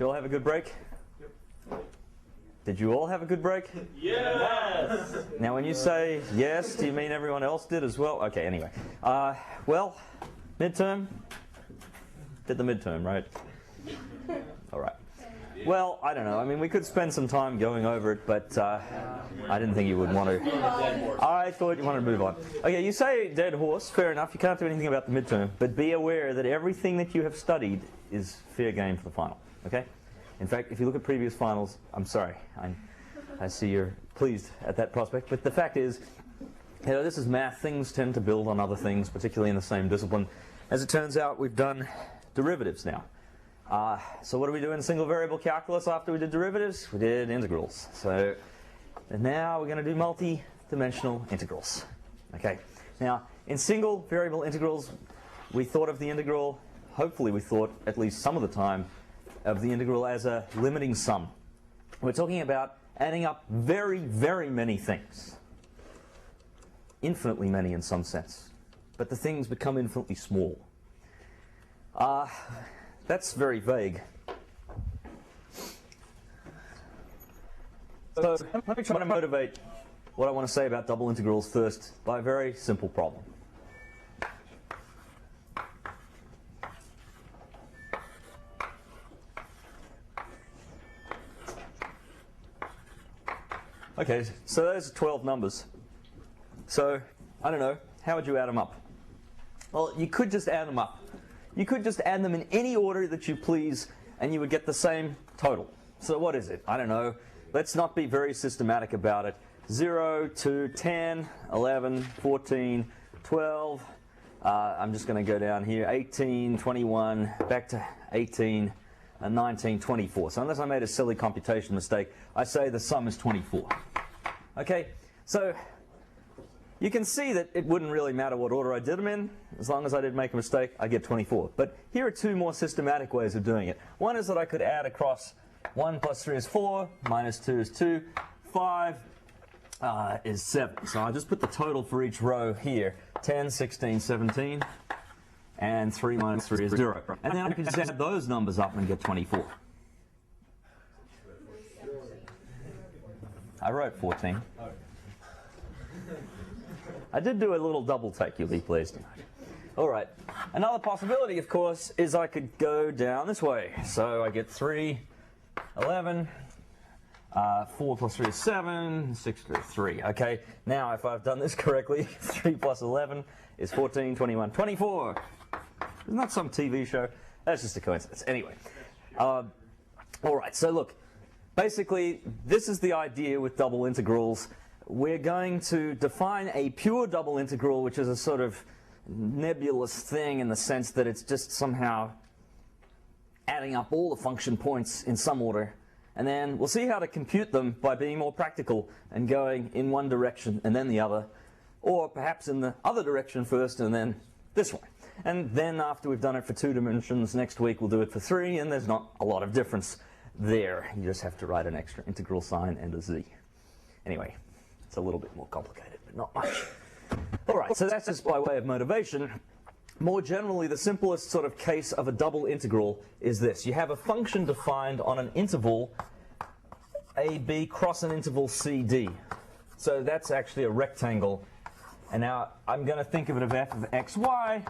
you all have a good break? Yep. Did you all have a good break? Yes! Now when you say yes, do you mean everyone else did as well? Okay, anyway. Well, midterm? Did the midterm, right? All right. Well, I don't know. I mean, we could spend some time going over it, but I didn't think you would want to. I thought you wanted to move on. Okay, you say dead horse. Fair enough. You can't do anything about the midterm, but be aware that everything that you have studied is fair game for the final. Okay? In fact, if you look at previous finals, I'm sorry. I see you're pleased at that prospect, but the fact is, you know, this is math. Things tend to build on other things, particularly in the same discipline. As it turns out, we've done derivatives now. So what do we do in single variable calculus after we did derivatives? We did integrals. So and now we're going to do multi-dimensional integrals. Okay. Now, in single variable integrals, we thought of the integral, hopefully we thought at least some of the time, of the integral as a limiting sum. We're talking about adding up very, very many things. Infinitely many in some sense. But the things become infinitely small. That's very vague. So let me try to motivate what I want to say about double integrals first by a very simple problem. Okay, so those are 12 numbers. So, I don't know, how would you add them up? Well, you could just add them up. You could just add them in any order that you please, and you would get the same total. So what is it? I don't know. Let's not be very systematic about it. 0 to 10, 11, 14, 12. I'm just going to go down here. 18, 21, back to 18, and 19, 24. So unless I made a silly computation mistake, I say the sum is 24. Okay, so you can see that it wouldn't really matter what order I did them in. As long as I didn't make a mistake, I get 24. But here are two more systematic ways of doing it. One is that I could add across 1 plus 3 is 4, minus 2 is 2, 5 is 7. So I'll just put the total for each row here. 10, 16, 17, and 3 minus 3 is 0. And then I can just add those numbers up and get 24. I wrote 14. I did do a little double take, you'll be pleased. All right. Another possibility, of course, is I could go down this way. So I get 3, 11, 4 plus 3 is 7, 6 is 3. Okay, now if I've done this correctly, 3 plus 11 is 14, 21, 24. Isn't that some TV show? That's just a coincidence. Anyway. All right, so look. Basically, this is the idea with double integrals. We're going to define a pure double integral, which is a sort of nebulous thing in the sense that it's just somehow adding up all the function points in some order. And then we'll see how to compute them by being more practical and going in one direction and then the other, or perhaps in the other direction first and then this one. And then after we've done it for 2 dimensions, next week we'll do it for 3, and there's not a lot of difference there. You just have to write an extra integral sign and a z. Anyway, it's a little bit more complicated, but not much. All right, so that's just by way of motivation. More generally, the simplest sort of case of a double integral is this. You have a function defined on an interval AB cross an interval CD. So that's actually a rectangle. And now I'm going to think of it as f of x, y,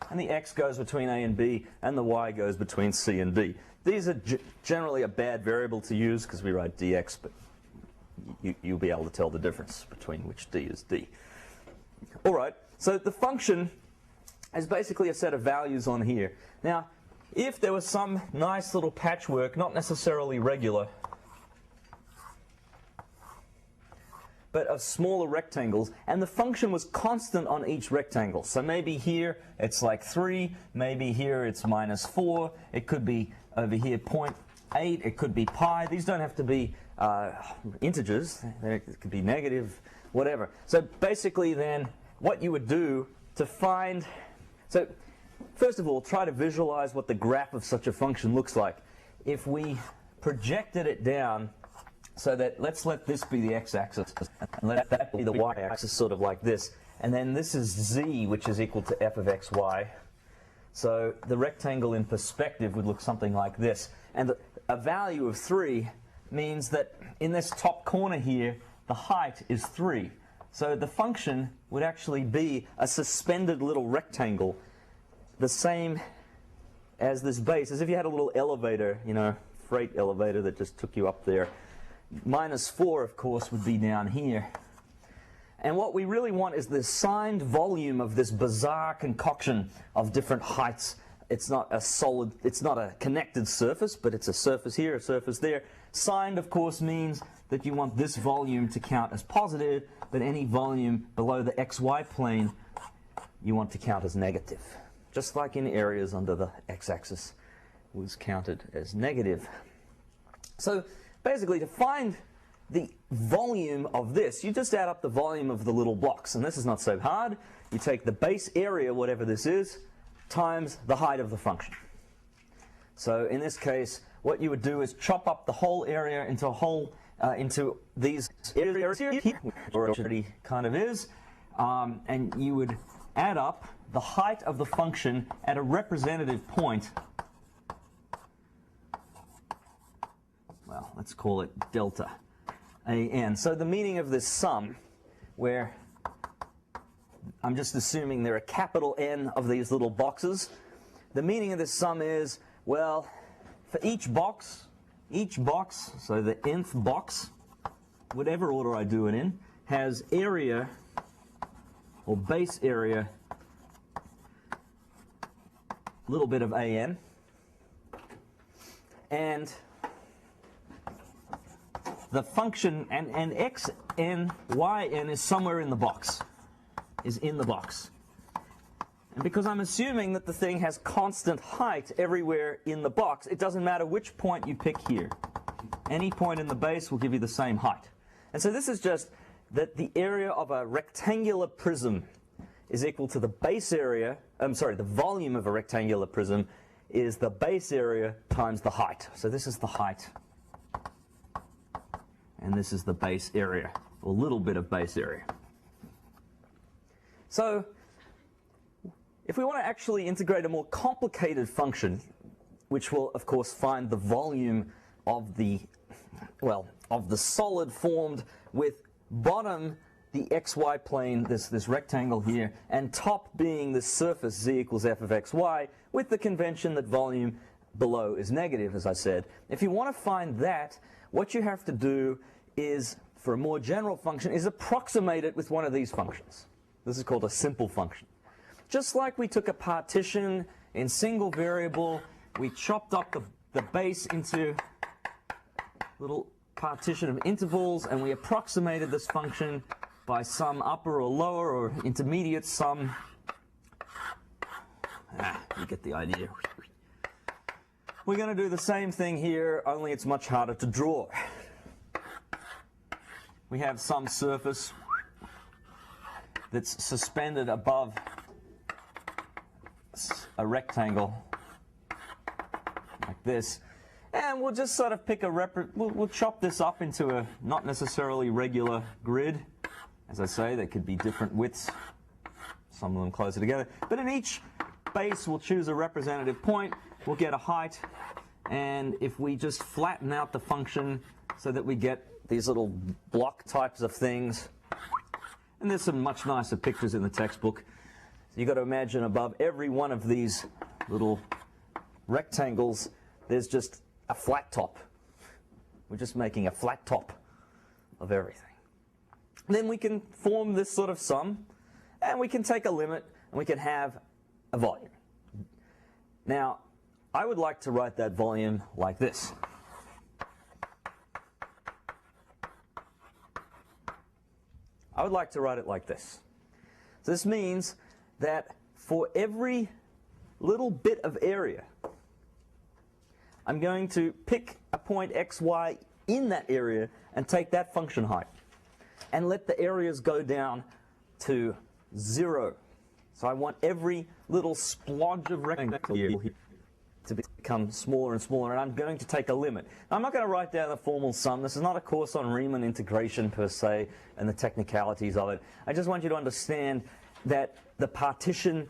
and the x goes between a and b, and the y goes between c and d. These are generally a bad variable to use because we write dx, but you'll be able to tell the difference between which d is d. All right, so the function is basically a set of values on here. Now, if there was some nice little patchwork, not necessarily regular, but of smaller rectangles, and the function was constant on each rectangle. So maybe here it's like 3, maybe here it's minus 4, it could be over here 0.8, it could be pi. These don't have to be integers, it could be negative, whatever. So basically then, what you would do to find, so first of all, try to visualize what the graph of such a function looks like. If we projected it down, so that let's let this be the x-axis, and let that be the y-axis, sort of like this. And then this is z, which is equal to f of x, y. So the rectangle in perspective would look something like this. And a value of 3 means that in this top corner here, the height is 3. So the function would actually be a suspended little rectangle, the same as this base, as if you had a little elevator, you know, freight elevator that just took you up there. -4, of course, would be down here. And what we really want is the signed volume of this bizarre concoction of different heights. It's not a solid, it's not a connected surface, but it's a surface here, a surface there. Signed, of course, means that you want this volume to count as positive, but any volume below the xy plane you want to count as negative. Just like in areas under the x-axis was counted as negative. So basically, to find the volume of this, you just add up the volume of the little blocks, and this is not so hard. You take the base area, whatever this is, times the height of the function. So in this case, what you would do is chop up the whole area into a whole into these areas here, or it already kind of is, and you would add up the height of the function at a representative point. Well, let's call it delta an. So the meaning of this sum, where I'm just assuming there are capital N of these little boxes, the meaning of this sum is, well, for each box, so the nth box, whatever order I do it in, has area or base area, a little bit of an, and the function, and x n, y n is somewhere in the box, And because I'm assuming that the thing has constant height everywhere in the box, it doesn't matter which point you pick here. Any point in the base will give you the same height. And so this is just that the area of a rectangular prism is equal to the base area, the volume of a rectangular prism is the base area times the height. So this is the height, and this is the base area, or a little bit of base area. So if we want to actually integrate a more complicated function, which will of course find the volume of the, well, of the solid formed with bottom the xy plane, this rectangle here, and top being this surface z equals f of xy, with the convention that volume below is negative, as I said. If you want to find that, what you have to do is, for a more general function, is approximate it with one of these functions. This is called a simple function. Just like we took a partition in single variable, we chopped up the base into little partition of intervals, and we approximated this function by some upper or lower or intermediate sum. You get the idea. We're going to do the same thing here, only it's much harder to draw. We have some surface that's suspended above a rectangle like this, and we'll just sort of pick we'll chop this up into a not necessarily regular grid. As I say, there could be different widths, some of them closer together, but in each base we'll choose a representative point, we'll get a height, and if we just flatten out the function so that we get these little block types of things, and there's some much nicer pictures in the textbook. So you've got to imagine above every one of these little rectangles there's just a flat top. We're just making a flat top of everything. Then we can form this sort of sum, and we can take a limit, and we can have a volume. Now, I would like to write that volume like this. I would like to write it like this. So this means that for every little bit of area, I'm going to pick a point xy in that area and take that function height and let the areas go down to 0. So I want every little splodge of rectangle here to become smaller and smaller, and I'm going to take a limit. Now, I'm not going to write down the formal sum. This is not a course on Riemann integration per se and the technicalities of it. I just want you to understand that the partition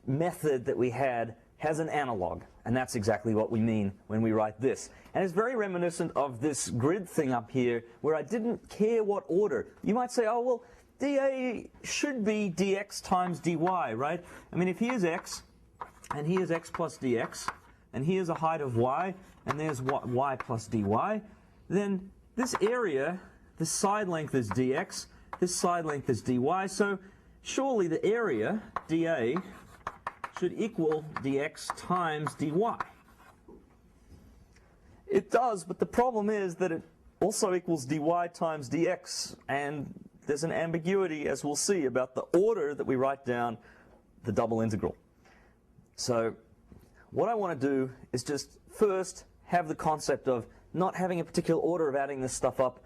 method that we had has an analog, and that's exactly what we mean when we write this. And it's very reminiscent of this grid thing up here, where I didn't care what order. You might say, oh, well, dA should be dx times dy, right? I mean, if here's x, and here's x plus dx, and here's a height of y, and there's y plus dy, then this area, this side length is dx, this side length is dy, so surely the area, dA, should equal dx times dy. It does, but the problem is that it also equals dy times dx, and there's an ambiguity, as we'll see, about the order that we write down the double integral. So what I want to do is just first have the concept of not having a particular order of adding this stuff up.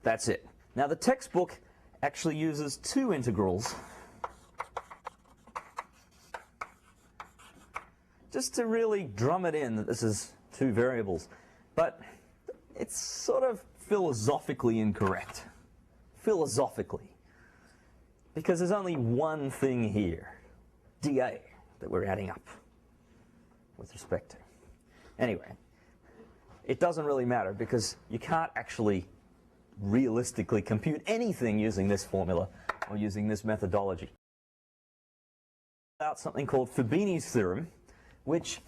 That's it. Now the textbook actually uses two integrals just to really drum it in that this is two variables. But it's sort of philosophically incorrect. Philosophically. Because there's only one thing here, dA, that we're adding up with respect to. Anyway, it doesn't really matter because you can't actually realistically compute anything using this formula or using this methodology. About something called Fabini's theorem, which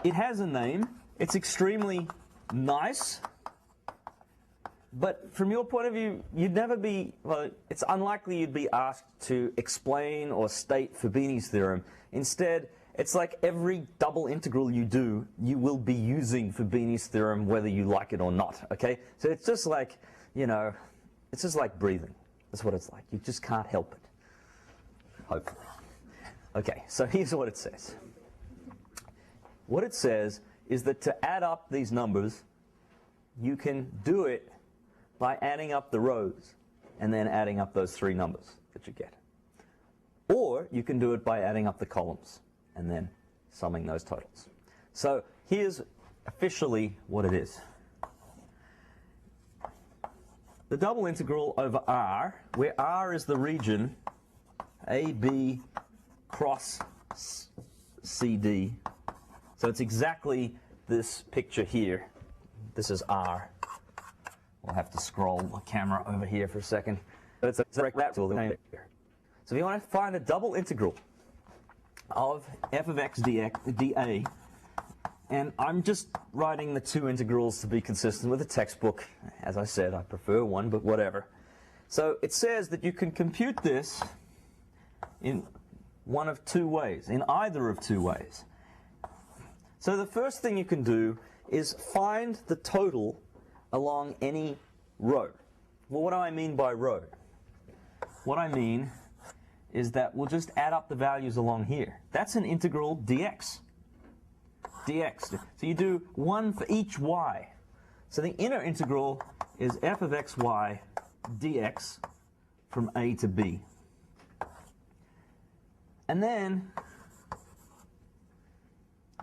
it has a name. It's extremely nice, but from your point of view, you'd never be, well, it's unlikely you'd be asked to explain or state Fabini's theorem. Instead, it's like every double integral you do, you will be using Fabini's theorem whether you like it or not, okay? So it's just like, you know, it's just like breathing. That's what it's like. You just can't help it. Hopefully. Okay, so here's what it says. What it says is that to add up these numbers, you can do it by adding up the rows and then adding up those three numbers that you get. Or you can do it by adding up the columns and then summing those totals. So here's officially what it is. The double integral over R, where R is the region AB cross CD. So it's exactly this picture here. This is R. We'll have to scroll the camera over here for a second. But it's a direct tool. So if you want to find a double integral of f of x dA, and I'm just writing the two integrals to be consistent with the textbook. As I said, I prefer one, but whatever. So it says that you can compute this in one of two ways, in either of two ways. So the first thing you can do is find the total along any row. Well, what do I mean by row? What I mean is that we'll just add up the values along here. That's an integral dx. dx. So you do one for each y. So the inner integral is f of xy dx from a to b. And then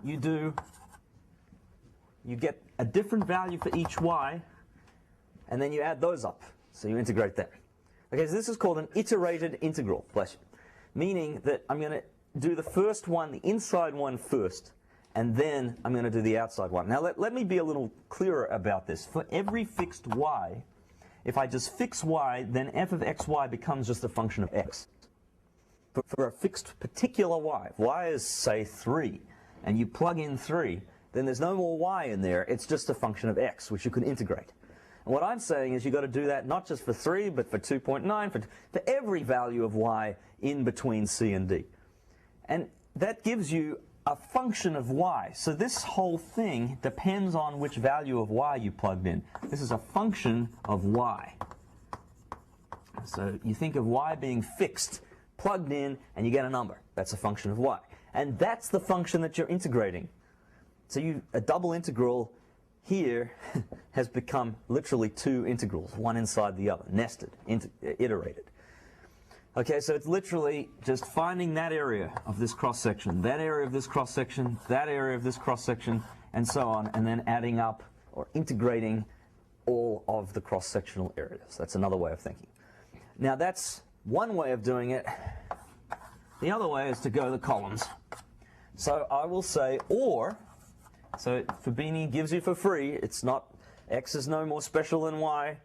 you get a different value for each y, and then you add those up. So you integrate them. Okay, so this is called an iterated integral, bless you. Meaning that I'm going to do the first one, the inside one first, and then I'm going to do the outside one. Now let me be a little clearer about this. For every fixed y, if I just fix y, then f of xy becomes just a function of x. For a fixed particular y, if y is, say, 3, and you plug in 3, then there's no more y in there. It's just a function of x, which you can integrate. And what I'm saying is you've got to do that not just for 3, but for 2.9, for every value of y in between c and d. And that gives you a function of y. So this whole thing depends on which value of y you plugged in. This is a function of y. So you think of y being fixed, plugged in, and you get a number. That's a function of y. And that's the function that you're integrating. So a double integral here has become literally two integrals, one inside the other, nested, iterated. Okay, so it's literally just finding that area of this cross-section, that area of this cross-section, that area of this cross-section, and so on, and then adding up or integrating all of the cross-sectional areas. That's another way of thinking. Now that's one way of doing it. the other way is to go the columns. So I will say or, so Fabini gives you for free, it's not, x is no more special than y.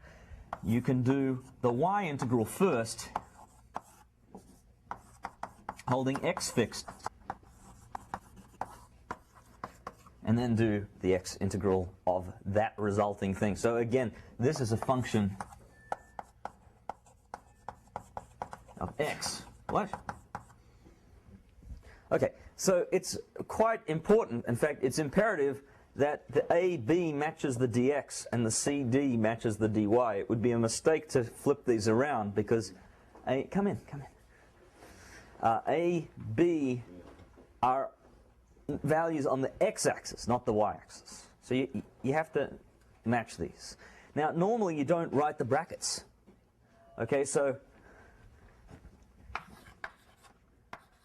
You can do the y integral first, holding x fixed, and then do the x integral of that resulting thing. So again, this is a function of x. What? Okay, so it's quite important, in fact, it's imperative that the AB matches the dx and the CD matches the dy. It would be a mistake to flip these around because come in. A, B are values on the x-axis, not the y-axis. So you have to match these. Now, normally you don't write the brackets. Okay, so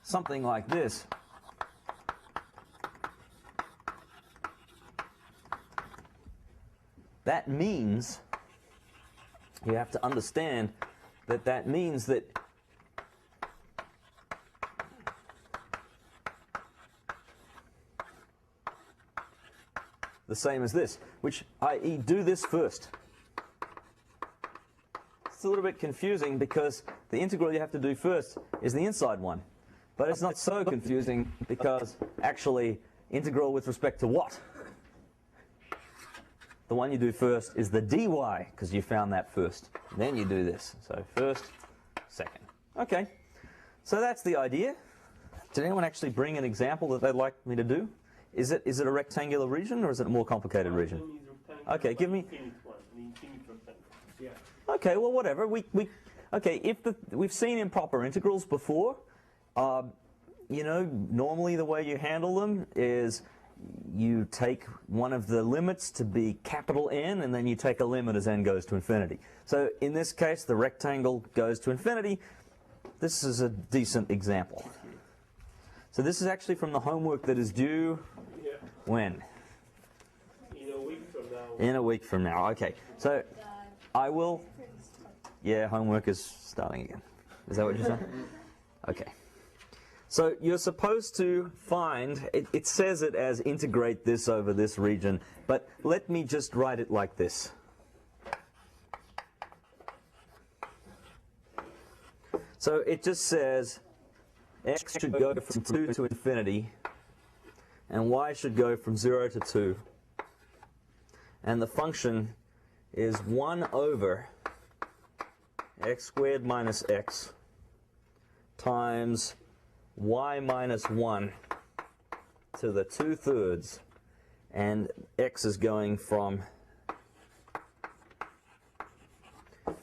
something like this that means, you have to understand that that means that the same as this, which, i.e., do this first. It's a little bit confusing because the integral you have to do first is the inside one. But it's not so confusing because actually integral with respect to what? The one you do first is the dy, because you found that first. Then you do this. So first, second. Okay, so that's the idea. Did anyone actually bring an example that they'd like me to do? Is it a rectangular region or is it a more complicated region? Okay, give me. Okay, well, whatever. Okay, we've seen improper integrals before. You know, normally the way you handle them is you take one of the limits to be capital N, and then you take a limit as n goes to infinity. So in this case, the rectangle goes to infinity. This is a decent example. So this is actually from the homework that is due when? In a week from now. In a week from now. Okay. So I will. Yeah, homework is starting again. Is that what you're saying? Okay. So you're supposed to find, it says it as integrate this over this region, but let me just write it like this. So it just says x should go from 2 to infinity, and y should go from 0 to 2. And the function is 1 over x squared minus x times y minus 1 to the 2/3, and x is going from...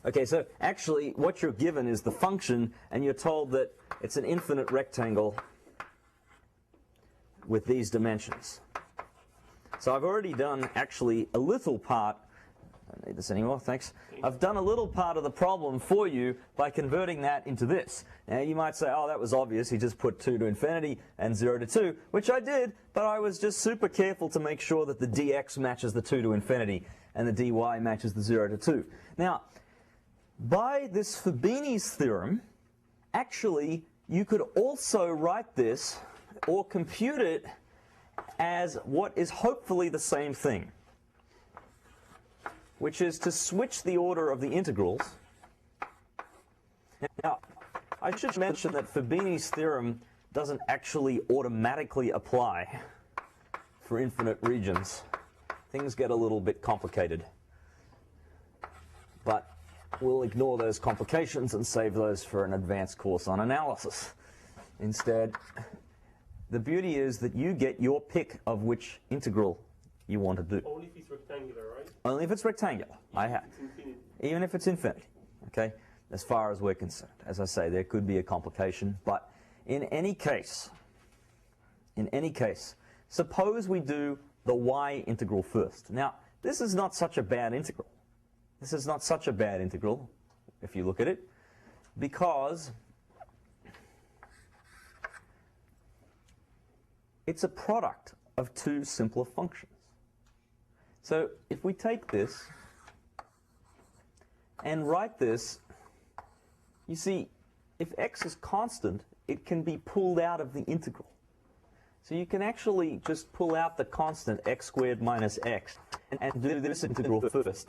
Okay, so actually what you're given is the function, and you're told that it's an infinite rectangle with these dimensions. So I've already done actually a little part. I don't need this anymore, thanks. I've done a little part of the problem for you by converting that into this. Now you might say, oh, that was obvious, he just put 2 to infinity and 0 to 2, which I did, but I was just super careful to make sure that the dx matches the 2 to infinity and the dy matches the 0 to 2. Now, by this Fabini's theorem, actually you could also write this or compute it as what is hopefully the same thing, which is to switch the order of the integrals. Now, I should mention that Fabini's theorem doesn't actually automatically apply for infinite regions. Things get a little bit complicated. But we'll ignore those complications and save those for an advanced course on analysis. Instead, the beauty is that you get your pick of which integral you want to do. Only if it's rectangular, right? Only if it's rectangular. Even if it's infinity. Okay? As far as we're concerned. As I say, there could be a complication, but in any case, suppose we do the y integral first. Now, this is not such a bad integral. This is not such a bad integral, if you look at it, because it's a product of two simpler functions. So if we take this and write this, you see, if x is constant, it can be pulled out of the integral. So you can actually just pull out the constant x squared minus x and do this integral first.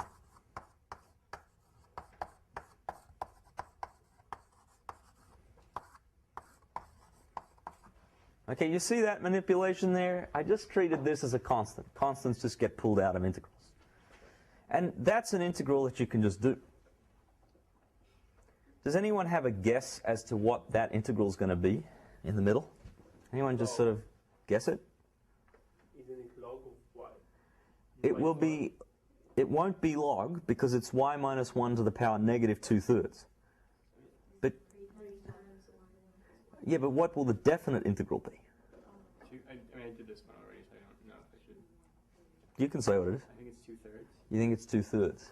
Okay, you see that manipulation there? I just treated this as a constant. Constants just get pulled out of integrals. And that's an integral that you can just do. Does anyone have a guess as to what that integral is going to be in the middle? Anyone just sort of guess it? Isn't it log of y? It will be, it won't be log because it's y minus 1 to the power negative 2/3. But, yeah, but what will the definite integral be? I did this one already, so I don't know if I should. You can say what it is. I think it's 2/3. You think it's 2/3?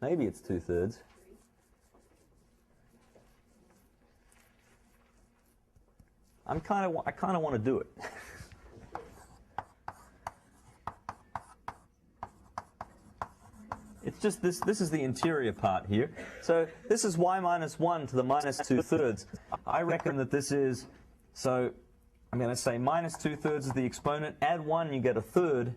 Maybe it's 2/3. I kind of want to do it. It's just this is the interior part here. So this is y minus 1 to the minus 2/3. I reckon that this is, so I'm going to say minus 2/3 is the exponent. Add 1, you get a third.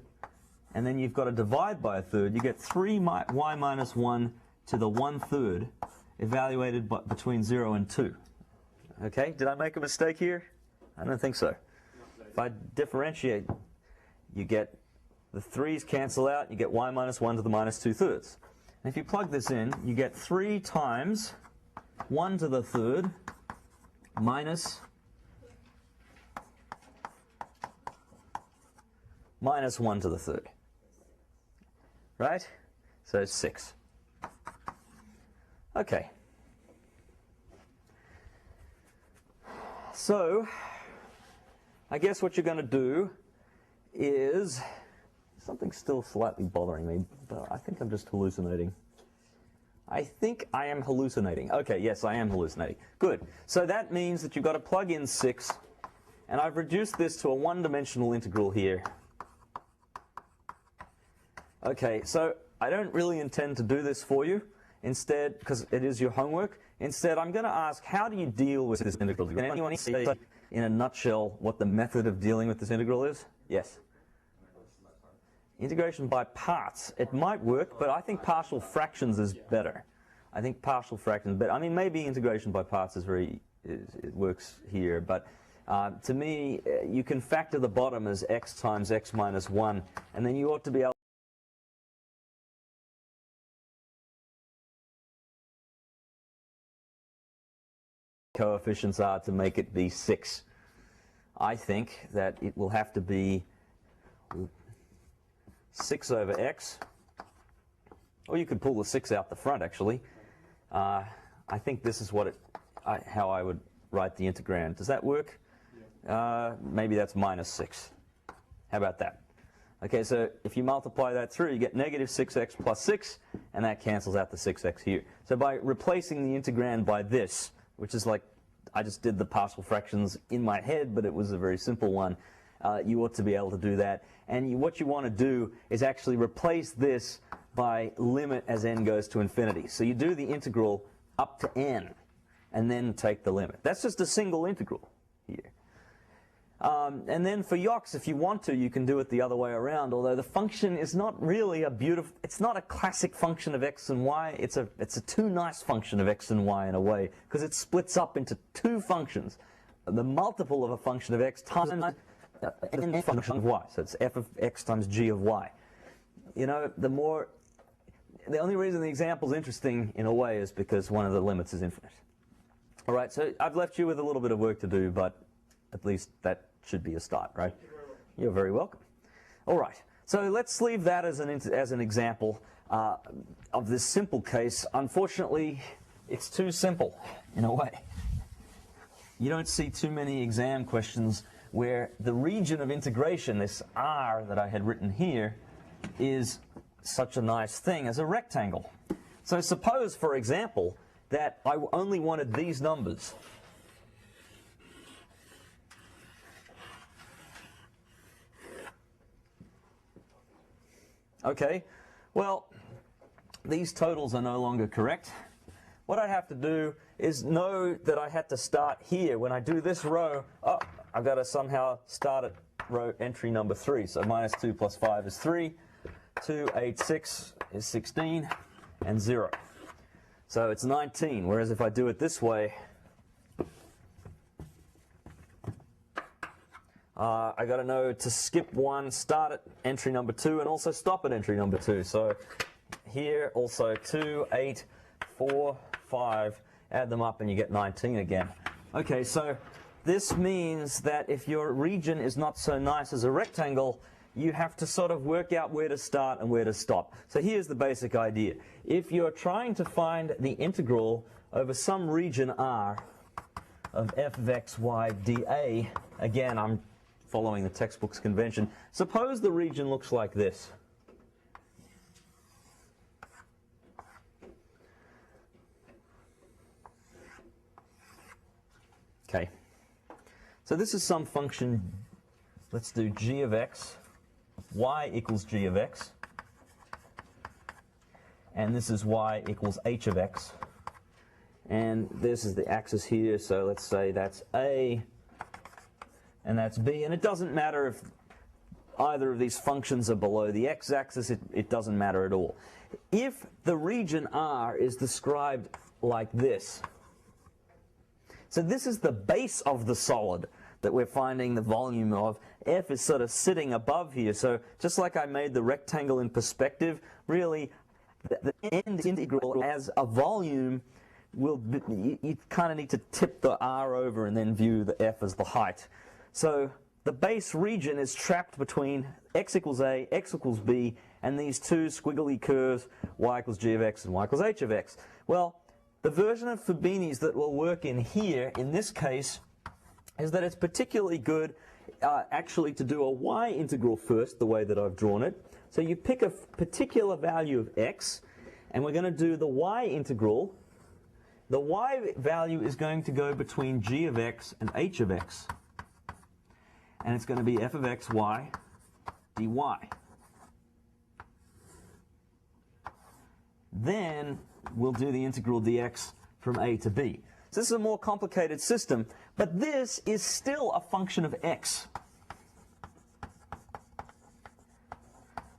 And then you've got to divide by a third. You get 3y minus 1 to the 1/3 evaluated between 0 and 2. Okay, did I make a mistake here? I don't think so. If I differentiate, you get the 3's cancel out, you get y minus 1 to the minus 2/3. And if you plug this in, you get 3 times 1 to the third minus 1 to the third. Right? So 6. Okay. So, I guess what you're going to do is, something's still slightly bothering me, but I think I'm just hallucinating. I think I am hallucinating. Okay, yes, I am hallucinating. Good. So that means that you've got to plug in 6, and I've reduced this to a one-dimensional integral here. Okay, so I don't really intend to do this for you. Instead, because it is your homework, instead I'm going to ask, how do you deal with this integral? Can anyone say in a nutshell what the method of dealing with this integral is? Yes? Integration by parts. It might work, but I think partial fractions is better. I think partial fractions, but I mean maybe integration by parts is it works here, but to me you can factor the bottom as x times x minus 1, and then you ought to be able coefficients are to make it be 6. I think that it will have to be 6 over x, or you could pull the 6 out the front actually. I think this is what how I would write the integrand. Does that work? Maybe that's minus 6. How about that? Okay, so if you multiply that through, you get negative 6x plus 6, and that cancels out the 6x here. So by replacing the integrand by this, which is like, I just did the partial fractions in my head, but it was a very simple one. You ought to be able to do that. And what you want to do is actually replace this by limit as n goes to infinity. So you do the integral up to n, and then take the limit. That's just a single integral here. And then for Yox, if you want to, you can do it the other way around, although the function is not really a beautiful, it's not a classic function of x and y, it's a too nice function of x and y in a way, because it splits up into two functions, the multiple of a function of x times n function of y, so it's f of x times g of y. You know, the only reason the example is interesting in a way is because one of the limits is infinite. All right, so I've left you with a little bit of work to do, but at least that should be a start, right? You're very welcome. All right, so let's leave that as an example of this simple case. Unfortunately, it's too simple in a way. You don't see too many exam questions where the region of integration, this R that I had written here, is such a nice thing as a rectangle. So suppose, for example, that I only wanted these numbers. Okay, well, these totals are no longer correct. what I'd have to do is know that I had to start here. When I do this row, oh, I've got to somehow start at row entry number 3. So minus 2 plus 5 is 3, 2, 8, 6 is 16, and 0. So it's 19, whereas if I do it this way, I got to know to skip 1, start at entry number 2, and also stop at entry number 2. So here also 2, 8, 4, 5, add them up and you get 19 again. Okay, so this means that if your region is not so nice as a rectangle, you have to sort of work out where to start and where to stop. So here's the basic idea. If you're trying to find the integral over some region R of f of x, y, dA, again, I'm following the textbook's convention. Suppose the region looks like this. Okay. So this is some function, let's do g of x, y equals g of x, and this is y equals h of x, and this is the axis here, so let's say that's A, and that's B, and it doesn't matter if either of these functions are below the x-axis, it doesn't matter at all. If the region R is described like this, so this is the base of the solid that we're finding the volume of. F is sort of sitting above here. So just like I made the rectangle in perspective, really the end integral as a volume will be, you kind of need to tip the R over and then view the F as the height. So the base region is trapped between x equals A, x equals B, and these two squiggly curves, y equals g of x and y equals h of x. Well, the version of Fubini's that will work in here, in this case, is that it's particularly good actually to do a y integral first, the way that I've drawn it. So you pick a particular value of x, and we're going to do the y integral. The y value is going to go between g of x and h of x. And it's going to be f of x, y, dy. Then we'll do the integral dx from a to b. So this is a more complicated system, but this is still a function of x.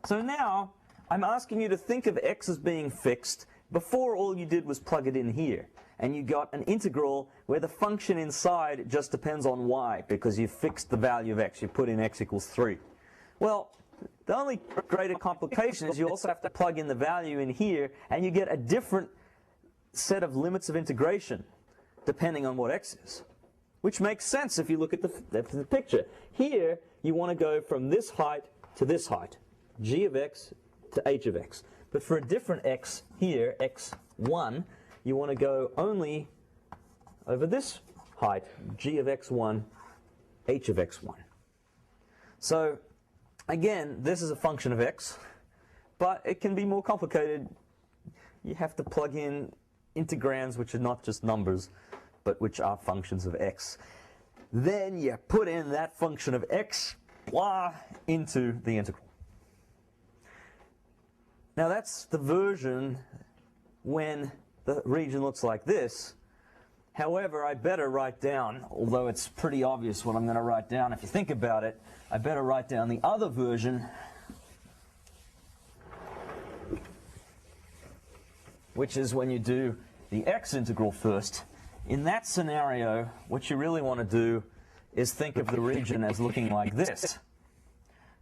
So now I'm asking you to think of x as being fixed. Before, all you did was plug it in here, and you got an integral where the function inside just depends on y, because you fixed the value of x. You put in x equals 3. Well, the only greater complication is you also have to plug in the value in here, and you get a different set of limits of integration depending on what x is, which makes sense if you look at the picture. Here, you want to go from this height to this height, g of x to h of x. But for a different x here, x1, you want to go only over this height, g of x1, h of x1. So again, this is a function of x, but it can be more complicated. You have to plug in integrands which are not just numbers, but which are functions of x. Then you put in that function of x, blah, into the integral. Now that's the version when the region looks like this. However, I better write down, although it's pretty obvious what I'm going to write down, if you think about it, I better write down the other version, which is when you do the x integral first. In that scenario, what you really want to do is think of the region as looking like this.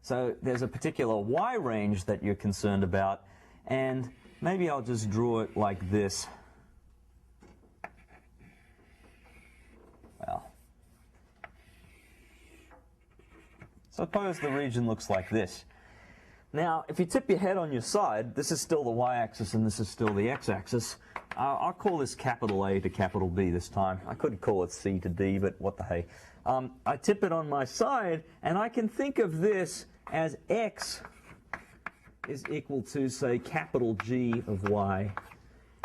So there's a particular y range that you're concerned about, and maybe I'll just draw it like this. Well, suppose the region looks like this. Now, if you tip your head on your side, this is still the y-axis and this is still the x-axis. I'll call this capital A to capital B this time. I could call it C to D, but what the hey. I tip it on my side, and I can think of this as x is equal to, say, capital G of y,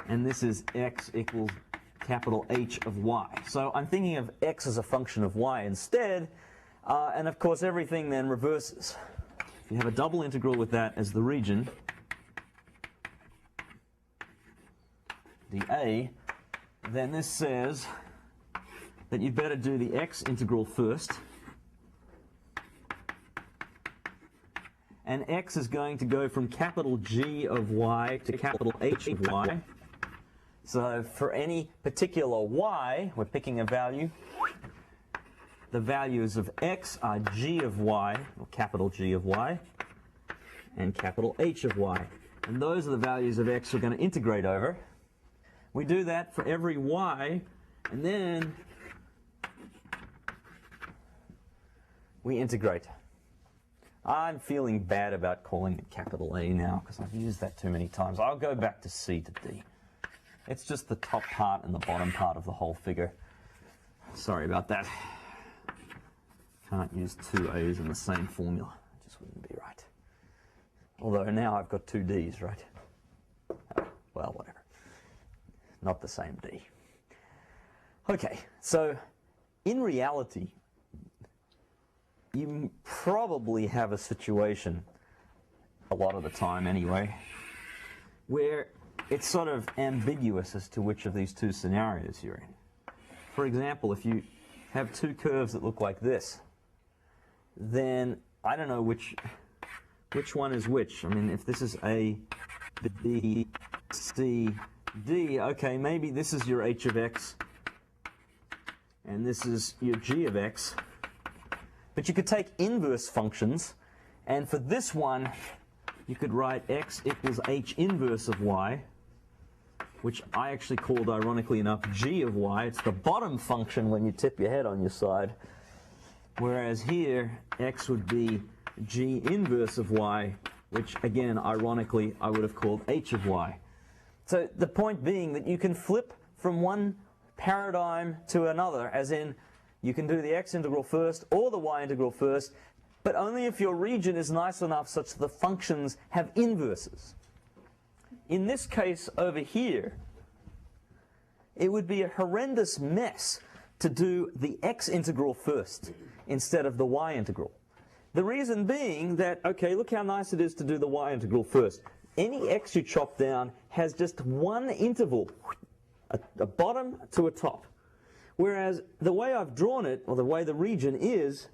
and this is x equals capital H of y. So I'm thinking of x as a function of y instead, and of course everything then reverses. If you have a double integral with that as the region, dA, then this says that you better do the x integral first. And x is going to go from capital G of y to capital H of y. So for any particular y, we're picking a value. The values of x are g of y, or capital G of y, and capital H of y. And those are the values of x we're going to integrate over. We do that for every y, and then we integrate. I'm feeling bad about calling it capital A now because I've used that too many times. I'll go back to C to D. It's just the top part and the bottom part of the whole figure. Sorry about that. Can't use two A's in the same formula. It just wouldn't be right. Although now I've got two D's, right? Oh, well, whatever. Not the same D. Okay, so in reality, you probably have a situation, a lot of the time anyway, where it's sort of ambiguous as to which of these two scenarios you're in. For example, if you have two curves that look like this, then I don't know which one is which. I mean, if this is A, B, C, D, okay, maybe this is your h of x, and this is your g of x. But you could take inverse functions, and for this one, you could write x equals h inverse of y, which I actually called, ironically enough, g of y. It's the bottom function when you tip your head on your side. Whereas here, x would be g inverse of y, which again, ironically, I would have called h of y. So the point being that you can flip from one paradigm to another, as in, you can do the x integral first or the y integral first, but only if your region is nice enough such that the functions have inverses. In this case over here, it would be a horrendous mess to do the x integral first instead of the y integral. The reason being that, okay, look how nice it is to do the y integral first. Any x you chop down has just one interval, a bottom to a top. Whereas the way I've drawn it, or the way the region is,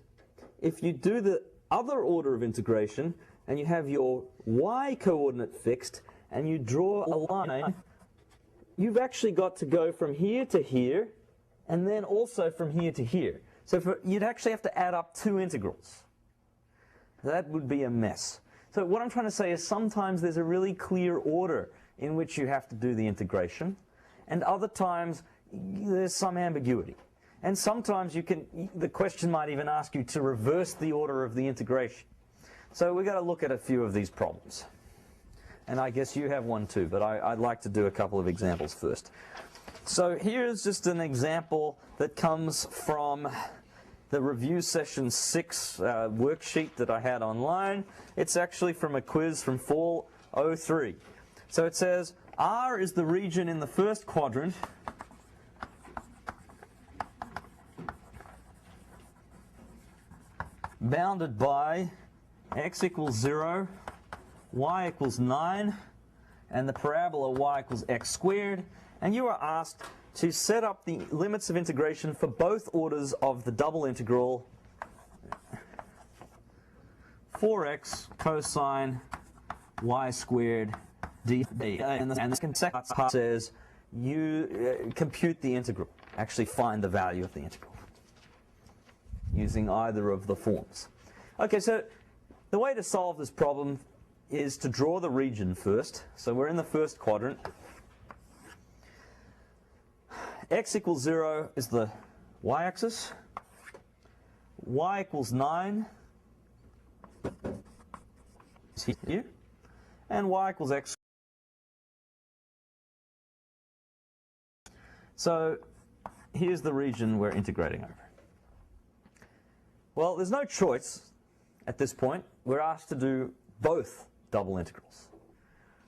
if you do the other order of integration, and you have your y coordinate fixed, and you draw a line, you've actually got to go from here to here, and then also from here to here. So you'd actually have to add up two integrals. That would be a mess. So what I'm trying to say is sometimes there's a really clear order in which you have to do the integration, and other times there's some ambiguity. And sometimes the question might even ask you to reverse the order of the integration. So we've got to look at a few of these problems. And I guess you have one too, but I'd like to do a couple of examples first. So here's just an example that comes from the review session 6 worksheet that I had online. It's actually from a quiz from fall 03. So it says, R is the region in the first quadrant bounded by x equals 0, y equals 9, and the parabola y equals x squared. And you are asked to set up the limits of integration for both orders of the double integral 4x cosine y squared dd. And the second part says you compute the integral, actually find the value of the integral, using either of the forms. Okay, so the way to solve this problem is to draw the region first. So we're in the first quadrant. X equals 0 is the y-axis. Y equals 9 is here. And y equals x. So here's the region we're integrating over. Well, there's no choice at this point. We're asked to do both double integrals.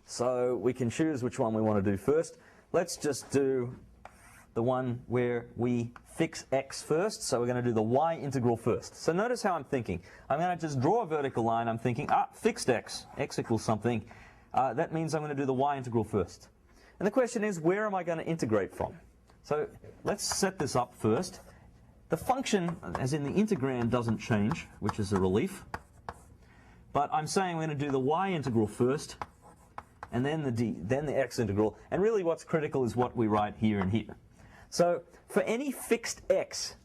So we can choose which one we want to do first. Let's just do the one where we fix x first. So we're going to do the y integral first. So notice how I'm thinking. I'm going to just draw a vertical line. I'm thinking, fixed x equals something. That means I'm going to do the y integral first. And the question is, where am I going to integrate from? So let's set this up first. The function, as in the integrand, doesn't change, which is a relief. But I'm saying we're going to do the y integral first, and then the x integral. And really what's critical is what we write here and here. So for any fixed x,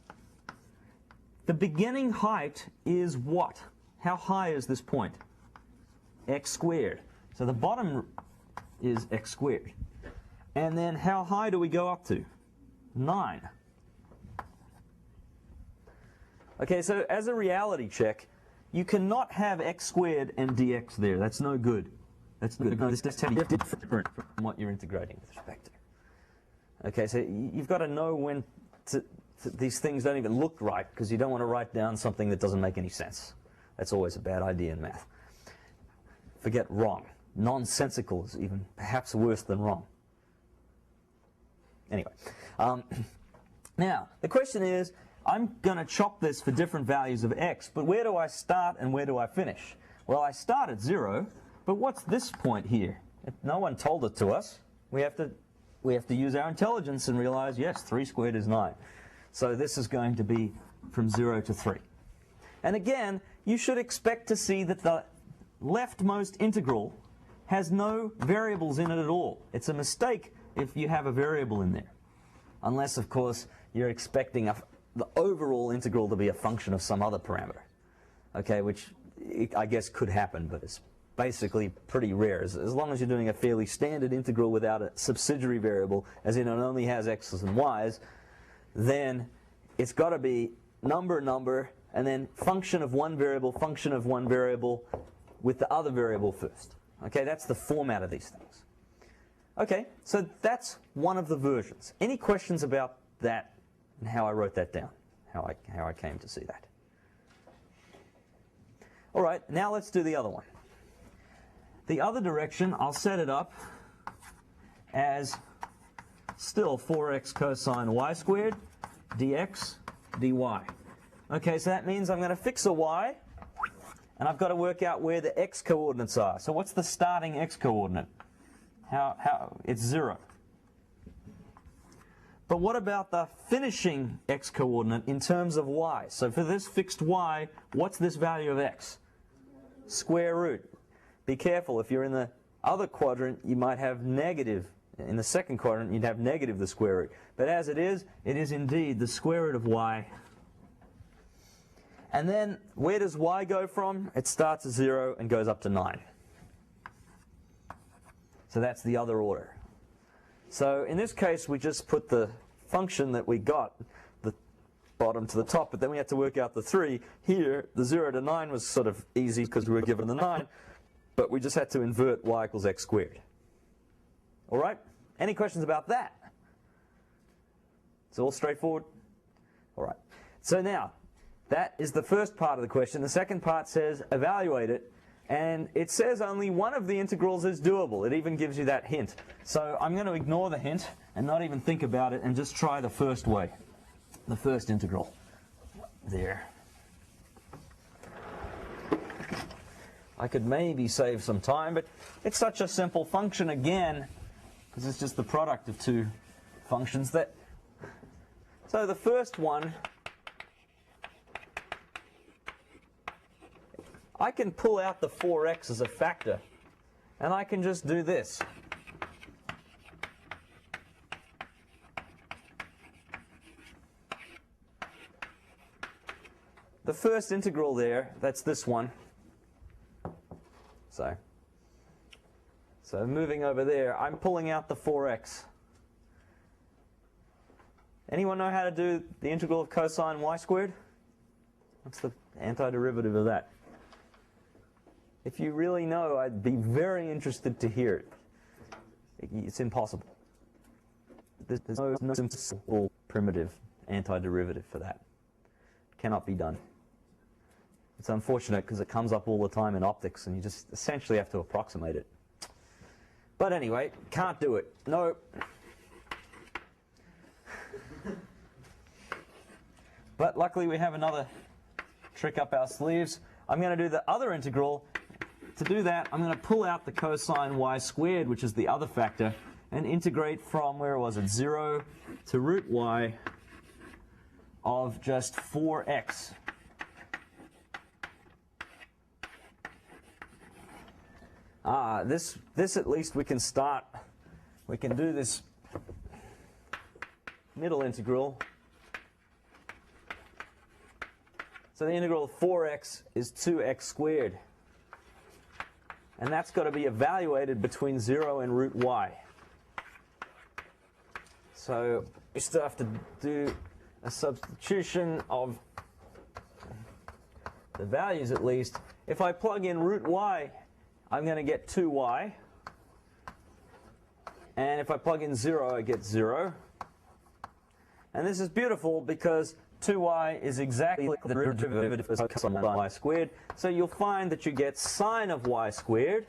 the beginning height is what? How high is this point? X squared. So the bottom is x squared. And then how high do we go up to? 9. Okay, so as a reality check, you cannot have x squared and dx there. That's no good. That's no good. This is different from what you're integrating with respect to. Okay, so you've got to know when these things don't even look right, because you don't want to write down something that doesn't make any sense. That's always a bad idea in math. Forget wrong. Nonsensical is even perhaps worse than wrong. Anyway, now the question is, I'm going to chop this for different values of x, but where do I start and where do I finish? Well, I start at 0, but what's this point here? No one told it to us. We have to use our intelligence and realize, yes, 3 squared is 9. So this is going to be from 0 to 3. And again, you should expect to see that the leftmost integral has no variables in it at all. It's a mistake if you have a variable in there. Unless, of course, you're expecting the overall integral to be a function of some other parameter. Okay, which I guess could happen, but it's basically pretty rare. As long as you're doing a fairly standard integral without a subsidiary variable, as in it only has x's and y's, then it's got to be number, and then function of one variable with the other variable first. Okay, that's the format of these things. Okay, so that's one of the versions. Any questions about that and how I wrote that down, how I came to see that? All right, now let's do the other one. The other direction, I'll set it up as still 4x cosine y squared dx dy. Okay, so that means I'm going to fix a y, and I've got to work out where the x coordinates are. So what's the starting x coordinate? It's 0. But what about the finishing x coordinate in terms of y? So for this fixed y, what's this value of x? Square root. Be careful, if you're in the other quadrant, you might have negative. In the second quadrant, you'd have negative the square root. But as it is indeed the square root of y. And then, where does y go from? It starts at 0 and goes up to 9. So that's the other order. So in this case, we just put the function that we got, the bottom to the top, but then we had to work out the 3. Here, the 0 to 9 was sort of easy because we were given the 9, but we just had to invert y equals x squared. All right? Any questions about that? It's all straightforward? All right. So now, that is the first part of the question. The second part says evaluate it. And it says only one of the integrals is doable. It even gives you that hint. So I'm going to ignore the hint and not even think about it and just try the first way, the first integral. There. I could maybe save some time, but it's such a simple function again, because it's just the product of two functions that... So the first one, I can pull out the 4x as a factor, and I can just do this. The first integral there, that's this one. So moving over there, I'm pulling out the 4x. Anyone know how to do the integral of cosine y squared? What's the antiderivative of that? If you really know, I'd be very interested to hear it. It's impossible. There's no simple primitive antiderivative for that. It cannot be done. It's unfortunate because it comes up all the time in optics and you just essentially have to approximate it. But anyway, can't do it. No. But luckily we have another trick up our sleeves. I'm going to do the other integral. To do that, I'm going to pull out the cosine y squared, which is the other factor, and integrate from, where was it, 0 to root y of just 4x. This at least we can start, we can do this middle integral. So the integral of 4x is 2x squared. And that's got to be evaluated between 0 and root y. So we still have to do a substitution of the values at least. If I plug in root y, I'm going to get 2y. And if I plug in 0, I get 0. And this is beautiful because 2y is exactly the derivative of cosine y squared. So you'll find that you get sine of y squared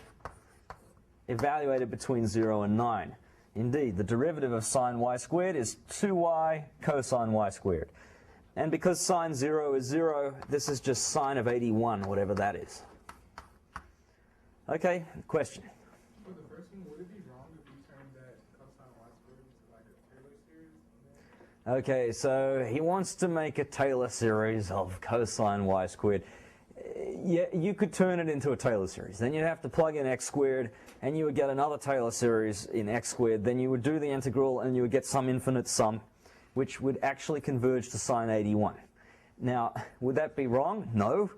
evaluated between 0 and 9. Indeed, the derivative of sine y squared is 2y cosine y squared. And because sine 0 is 0, this is just sine of 81, whatever that is. Okay, question. For the first one, would it be wrong if we turned that cosine y squared into like a Taylor series? Okay, so he wants to make a Taylor series of cosine y squared. Yeah, you could turn it into a Taylor series. Then you'd have to plug in x squared, and you would get another Taylor series in x squared. Then you would do the integral, and you would get some infinite sum, which would actually converge to sine 81. Now, would that be wrong? No.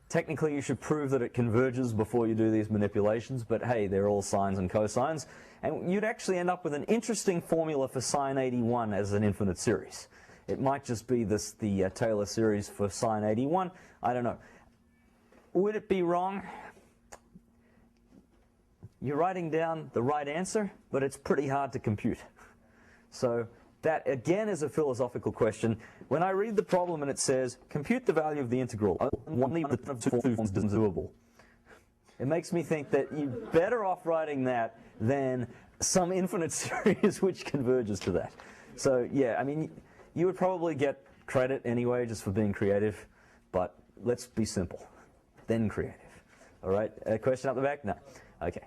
Technically, you should prove that it converges before you do these manipulations, but hey, they're all sines and cosines. And you'd actually end up with an interesting formula for sine 81 as an infinite series. It might just be the Taylor series for sine 81. I don't know. Would it be wrong? You're writing down the right answer, but it's pretty hard to compute. So that, again, is a philosophical question. When I read the problem and it says, compute the value of the integral, only one of two forms is doable. It makes me think that you're better off writing that than some infinite series which converges to that. So, yeah, I mean, you would probably get credit anyway just for being creative, but let's be simple, then creative. All right, a question up the back? No. Okay.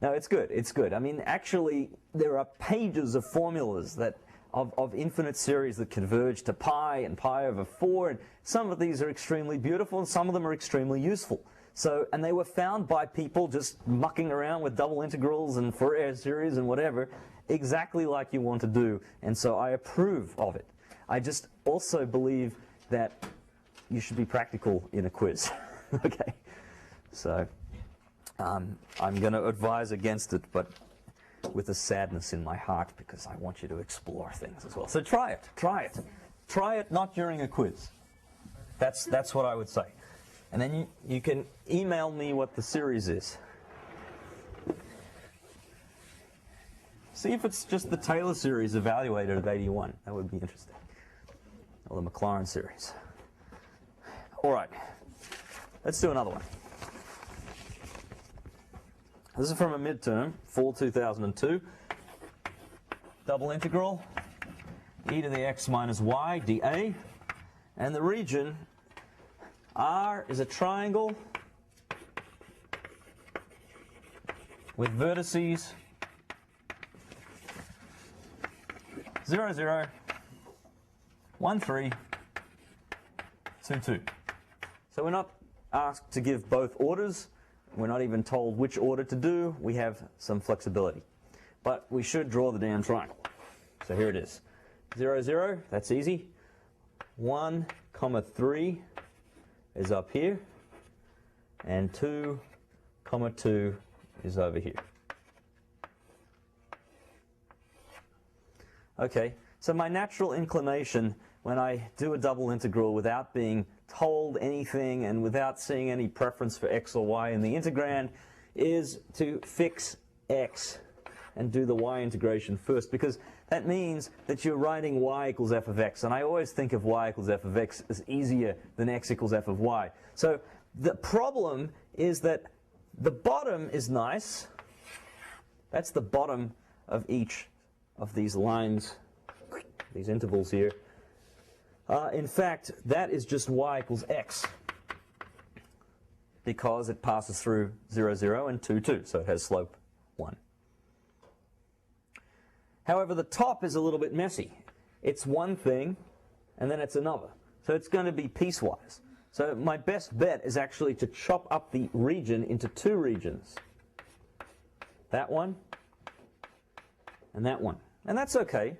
No, it's good. It's good. I mean, actually, there are pages of formulas that of infinite series that converge to pi and pi over 4, and some of these are extremely beautiful and some of them are extremely useful. So, and they were found by people just mucking around with double integrals and Fourier series and whatever, exactly like you want to do, and so I approve of it. I just also believe that you should be practical in a quiz. Okay, so I'm going to advise against it, but with a sadness in my heart because I want you to explore things as well. So try it, try it. Try it not during a quiz. That's what I would say. And then you can email me what the series is. See if it's just the Taylor series evaluated at 81. That would be interesting. Or the Maclaurin series. All right. Let's do another one. This is from a midterm, fall 2002. Double integral, e to the x minus y dA. And the region, R, is a triangle with vertices 0, 0, 1, 3, 2, 2. So we're not asked to give both orders. We're not even told which order to do. We have some flexibility. But we should draw the damn triangle. So here it is. 0, 0, that's easy. 1, 3 is up here. And 2, 2 is over here. Okay, so my natural inclination when I do a double integral without being told anything and without seeing any preference for x or y in the integrand is to fix x and do the y integration first, because that means that you're writing y equals f of x, and I always think of y equals f of x as easier than x equals f of y. So the problem is that the bottom is nice. That's the bottom of each of these lines, these intervals here. In fact, that is just y equals x, because it passes through 0, 0 and 2, 2, so it has slope 1. However, the top is a little bit messy. It's one thing, and then it's another. So it's going to be piecewise. So my best bet is actually to chop up the region into two regions. That one, and that one. And that's okay.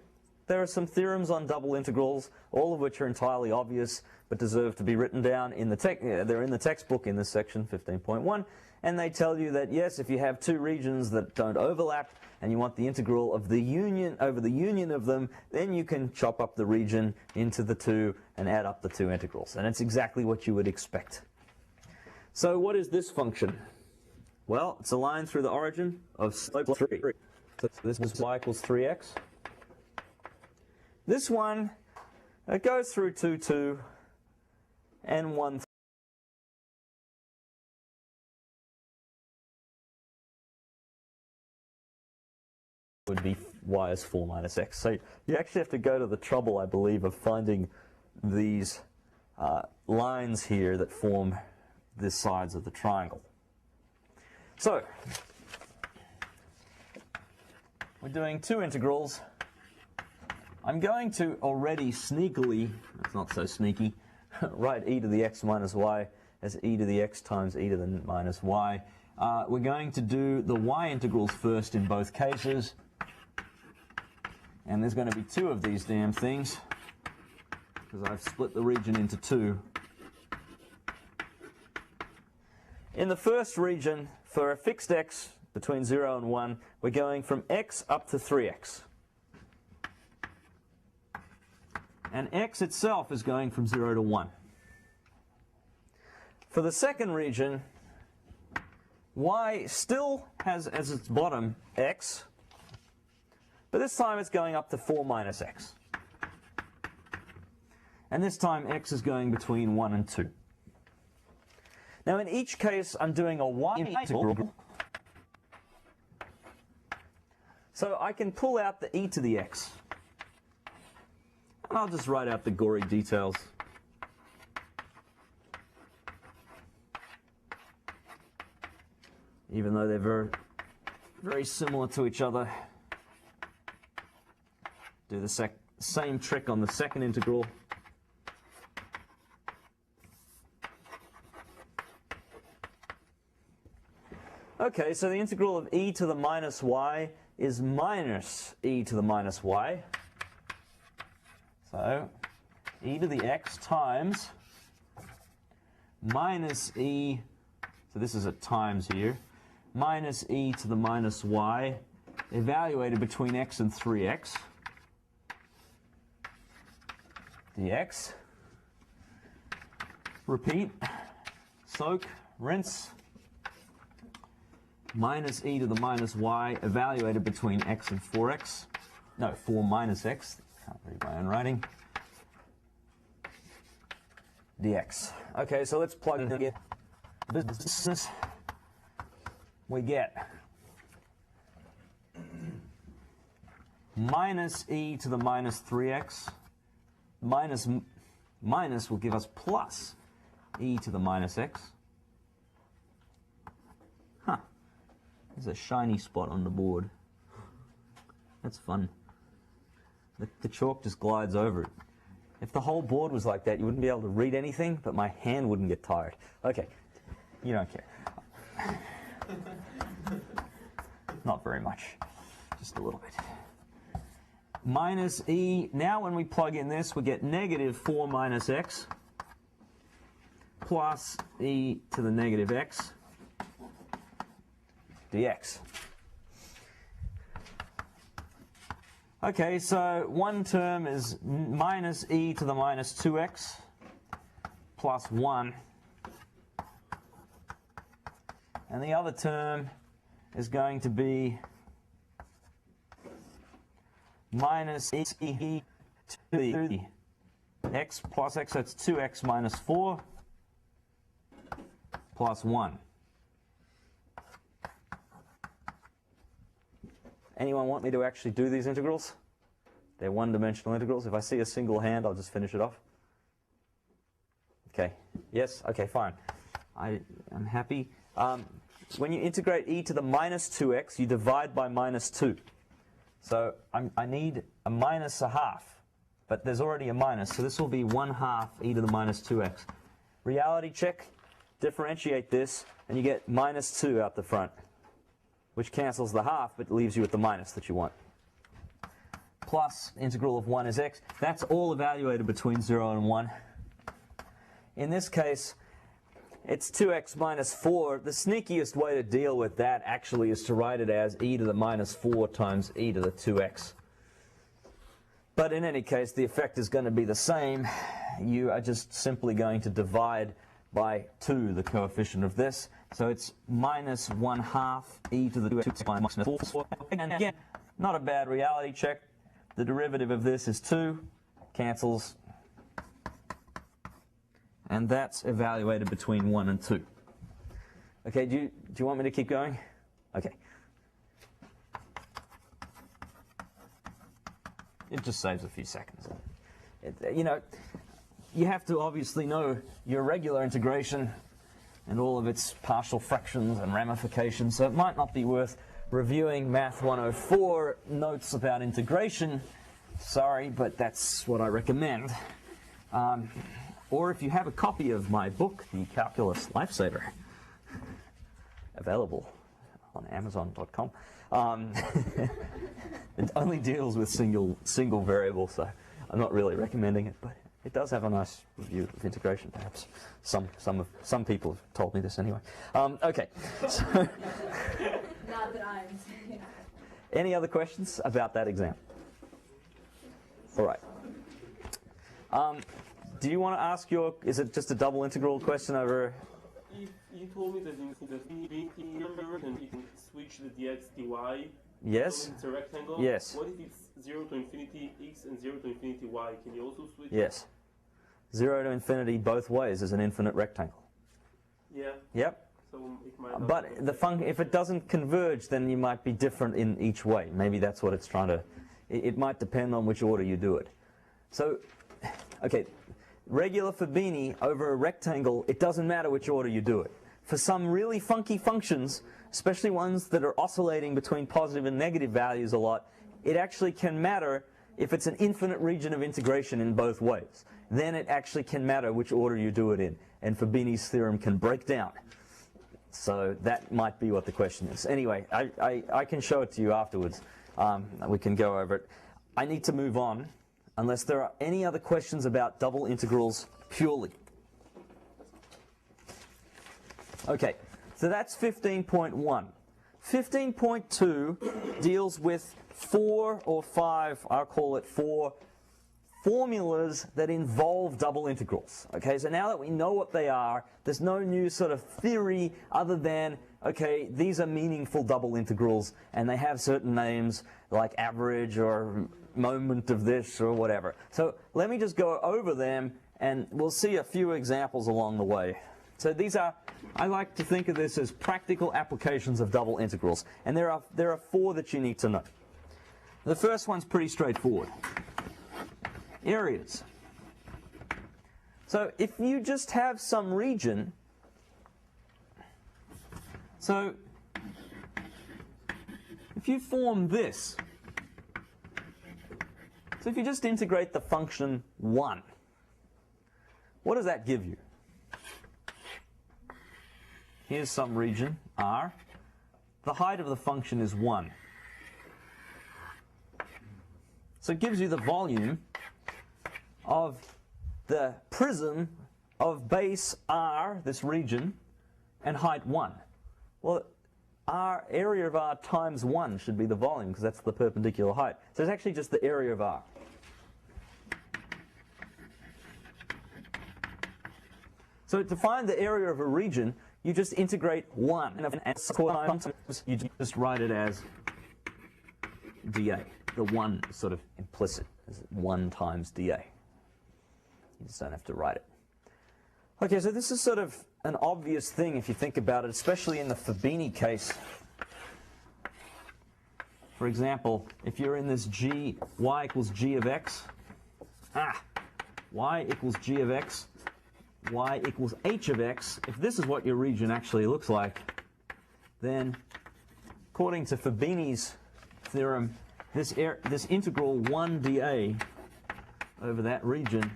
There are some theorems on double integrals, all of which are entirely obvious, but deserve to be written down in the they're in the textbook in this section, 15.1, and they tell you that yes, if you have two regions that don't overlap, and you want the integral of the union over the union of them, then you can chop up the region into the two and add up the two integrals. And it's exactly what you would expect. So what is this function? Well, it's a line through the origin of slope 3. So this is y equals 3x. This one, it goes through 2, 2, and 1, would be y is 4 minus x. So you actually have to go to the trouble, I believe, of finding these lines here that form the sides of the triangle. So we're doing two integrals. I'm going to already sneakily, it's not so sneaky, write e to the x minus y as e to the x times e to the minus y. We're going to do the y integrals first in both cases. And there's going to be two of these damn things, because I've split the region into two. In the first region, for a fixed x between 0 and 1, we're going from x up to 3x. And x itself is going from 0 to 1. For the second region, y still has as its bottom x, but this time it's going up to 4 minus x. And this time x is going between 1 and 2. Now in each case I'm doing a y integral. So I can pull out the e to the x. And I'll just write out the gory details. Even though they're very similar to each other. Do the same trick on the second integral. Okay, so the integral of e to the minus y is minus e to the minus y. So e to the x times minus e, so this is a times here, minus e to the minus y evaluated between x and 3x. dx. Repeat, soak, rinse, minus e to the minus y evaluated between x and 4x. No, 4 minus x. Can't read my own writing. dx. Okay, so let's plug in the business. We get minus e to the minus 3x. Minus will give us plus e to the minus x. Huh. There's a shiny spot on the board. That's fun. The chalk just glides over it. If the whole board was like that, you wouldn't be able to read anything, but my hand wouldn't get tired. Okay, you don't care. Not very much, just a little bit. Minus e, now when we plug in this, we get negative 4 minus x plus e to the negative x dx. Okay, so one term is minus e to the minus 2x plus 1. And the other term is going to be minus e to the x plus x, that's 2x minus 4 plus 1. Anyone want me to actually do these integrals? They're one-dimensional integrals. If I see a single hand, I'll just finish it off. Okay. Yes? Okay, fine. I'm happy. When you integrate e to the minus 2x, you divide by minus 2. So I need a minus a half, but there's already a minus, so this will be 1/2 e to the minus 2x. Reality check, differentiate this, and you get minus 2 out the front, which cancels the half, but leaves you with the minus that you want. Plus, integral of 1 is x. That's all evaluated between 0 and 1. In this case, it's 2x minus 4. The sneakiest way to deal with that actually is to write it as e to the minus 4 times e to the 2x. But in any case, the effect is going to be the same. You are just simply going to divide by 2 the coefficient of this. So it's minus 1/2 e to the 2x minus 4. And again, not a bad reality check. The derivative of this is 2, cancels, and that's evaluated between 1 and 2. Okay, do you want me to keep going? Okay. It just saves a few seconds. You know, you have to obviously know your regular integration and all of its partial fractions and ramifications, so it might not be worth reviewing Math 104 notes about integration. Sorry, but that's what I recommend. Or if you have a copy of my book, The Calculus Lifesaver, available on Amazon.com. It only deals with single variable, so I'm not really recommending it, but it does have a nice review of integration, perhaps. Some people have told me this anyway. Okay. So Not that I'm saying. any other questions about that exam? All right. Do you want to ask is it just a double integral question over? If you told me that in the infinity number and you can switch the dx dy. Yes. It's a rectangle. Yes. What if it's 0 to infinity x and 0 to infinity y? Can you also switch? Yes. 0 to infinity both ways is an infinite rectangle. Yeah. Yep. So it might not But if it doesn't converge, then you might be different in each way. Maybe that's what it's trying to. It might depend on which order you do it. So, okay, regular Fabini over a rectangle, it doesn't matter which order you do it. For some really funky functions, especially ones that are oscillating between positive and negative values a lot, it actually can matter if it's an infinite region of integration in both ways. Then it actually can matter which order you do it in, and Fabini's theorem can break down. So that might be what the question is. Anyway, I can show it to you afterwards. We can go over it. I need to move on, unless there are any other questions about double integrals purely. Okay, so that's 15.1. 15.2 deals with 4 or 5, I'll call it 4, formulas that involve double integrals. Okay, so now that we know what they are, there's no new sort of theory other than, okay, these are meaningful double integrals and they have certain names like average or moment of this or whatever. So let me just go over them and we'll see a few examples along the way. So these are, I like to think of this as practical applications of double integrals, and there are 4 that you need to know. The first one's pretty straightforward. Areas. So if you just have some region, so if you form this, so if you just integrate the function 1, what does that give you? Here's some region, R. The height of the function is 1. So it gives you the volume of the prism of base R, this region, and height 1. Well, area of R times 1 should be the volume, because that's the perpendicular height. So it's actually just the area of R. So to find the area of a region, you just integrate 1, and sometimes you just write it as dA. The 1 is sort of implicit, is 1 times dA. You just don't have to write it. Okay, so this is sort of an obvious thing if you think about it, especially in the Fabini case. For example, if you're in this G, y equals g of x, y equals g of x, y equals h of x, if this is what your region actually looks like, then according to Fabini's theorem, this integral 1 dA over that region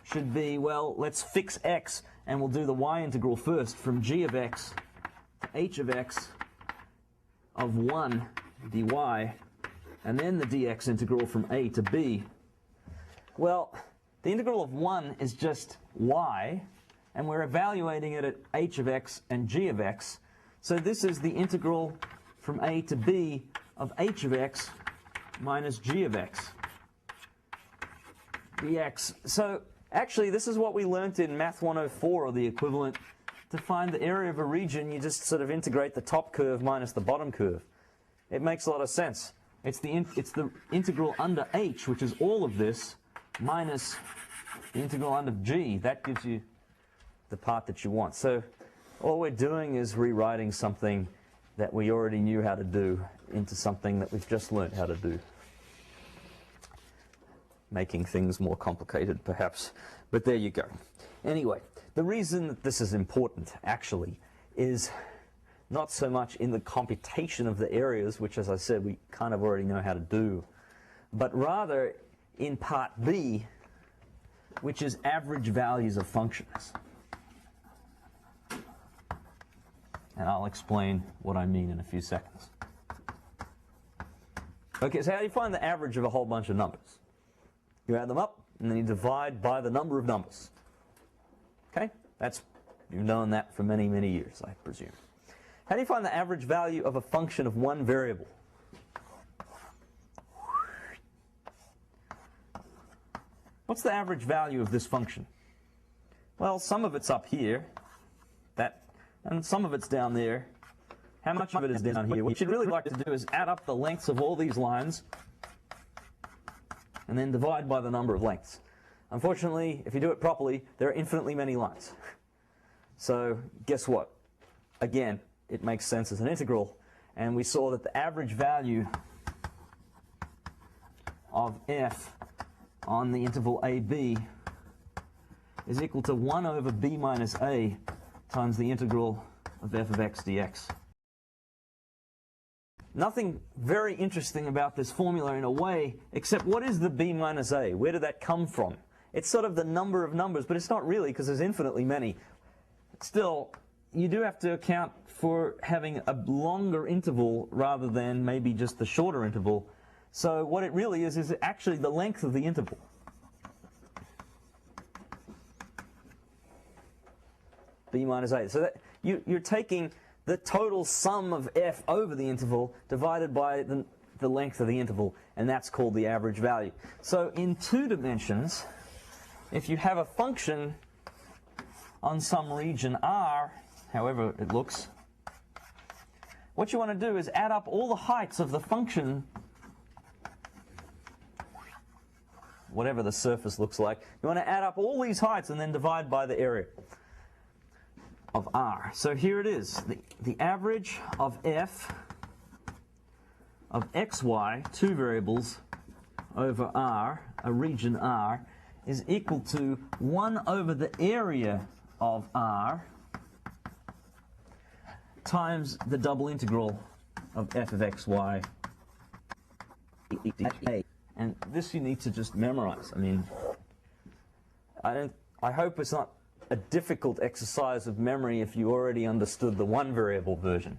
should be, well, let's fix x, and we'll do the y integral first from g of x to h of x of 1 dy, and then the dx integral from a to b. Well, the integral of 1 is just y, and we're evaluating it at h of x and g of x. So this is the integral from a to b of h of x minus g of x dx. So actually, this is what we learnt in Math 104, or the equivalent. To find the area of a region, you just sort of integrate the top curve minus the bottom curve. It makes a lot of sense. It's the integral under h, which is all of this, minus the integral under g. That gives you the part that you want. So all we're doing is rewriting something that we already knew how to do into something that we've just learned how to do. Making things more complicated, perhaps. But there you go. Anyway, the reason that this is important, actually, is not so much in the computation of the areas, which, as I said, we kind of already know how to do, but rather in part B, which is average values of functions. And I'll explain what I mean in a few seconds. Okay, so how do you find the average of a whole bunch of numbers? You add them up, and then you divide by the number of numbers. Okay? You've known that for many, many years, I presume. How do you find the average value of a function of one variable? What's the average value of this function? Well, some of it's up here, and some of it's down there. How much of it is down here? What you'd really like to do is add up the lengths of all these lines and then divide by the number of lengths. Unfortunately, if you do it properly, there are infinitely many lines. So guess what? Again, it makes sense as an integral, and we saw that the average value of f on the interval ab is equal to 1 over b minus a times the integral of f of x dx. Nothing very interesting about this formula in a way, except what is the b minus a? Where did that come from? It's sort of the number of numbers, but it's not really, because there's infinitely many. Still, you do have to account for having a longer interval rather than maybe just the shorter interval. So what it really is actually the length of the interval. B minus a. So that you're taking the total sum of f over the interval divided by the length of the interval, and that's called the average value. So in 2 dimensions, if you have a function on some region R, however it looks, what you want to do is add up all the heights of the function, whatever the surface looks like. You want to add up all these heights and then divide by the area of R. So here it is. The average of f of xy, 2 variables, over R, a region R, is equal to 1 over the area of R times the double integral of f of xy. And this you need to just memorize. I mean, I hope it's not a difficult exercise of memory if you already understood the one variable version.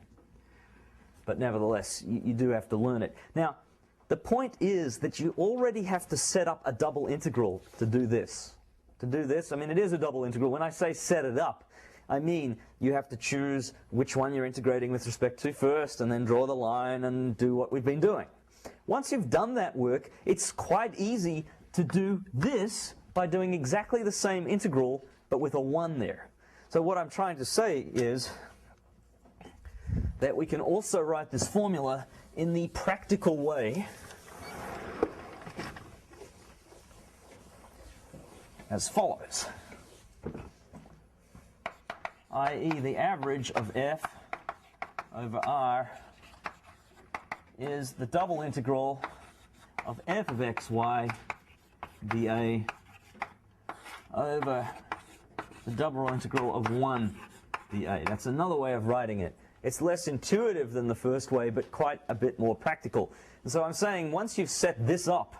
But nevertheless, you do have to learn it. Now, the point is that you already have to set up a double integral to do this. To do this, I mean, it is a double integral. When I say set it up, I mean you have to choose which one you're integrating with respect to first, and then draw the line and do what we've been doing. Once you've done that work, it's quite easy to do this by doing exactly the same integral, but with a 1 there. So what I'm trying to say is that we can also write this formula in the practical way as follows, i.e. the average of f over R is the double integral of f of xy dA over the double integral of 1 dA. That's another way of writing it. It's less intuitive than the first way, but quite a bit more practical. And so I'm saying once you've set this up,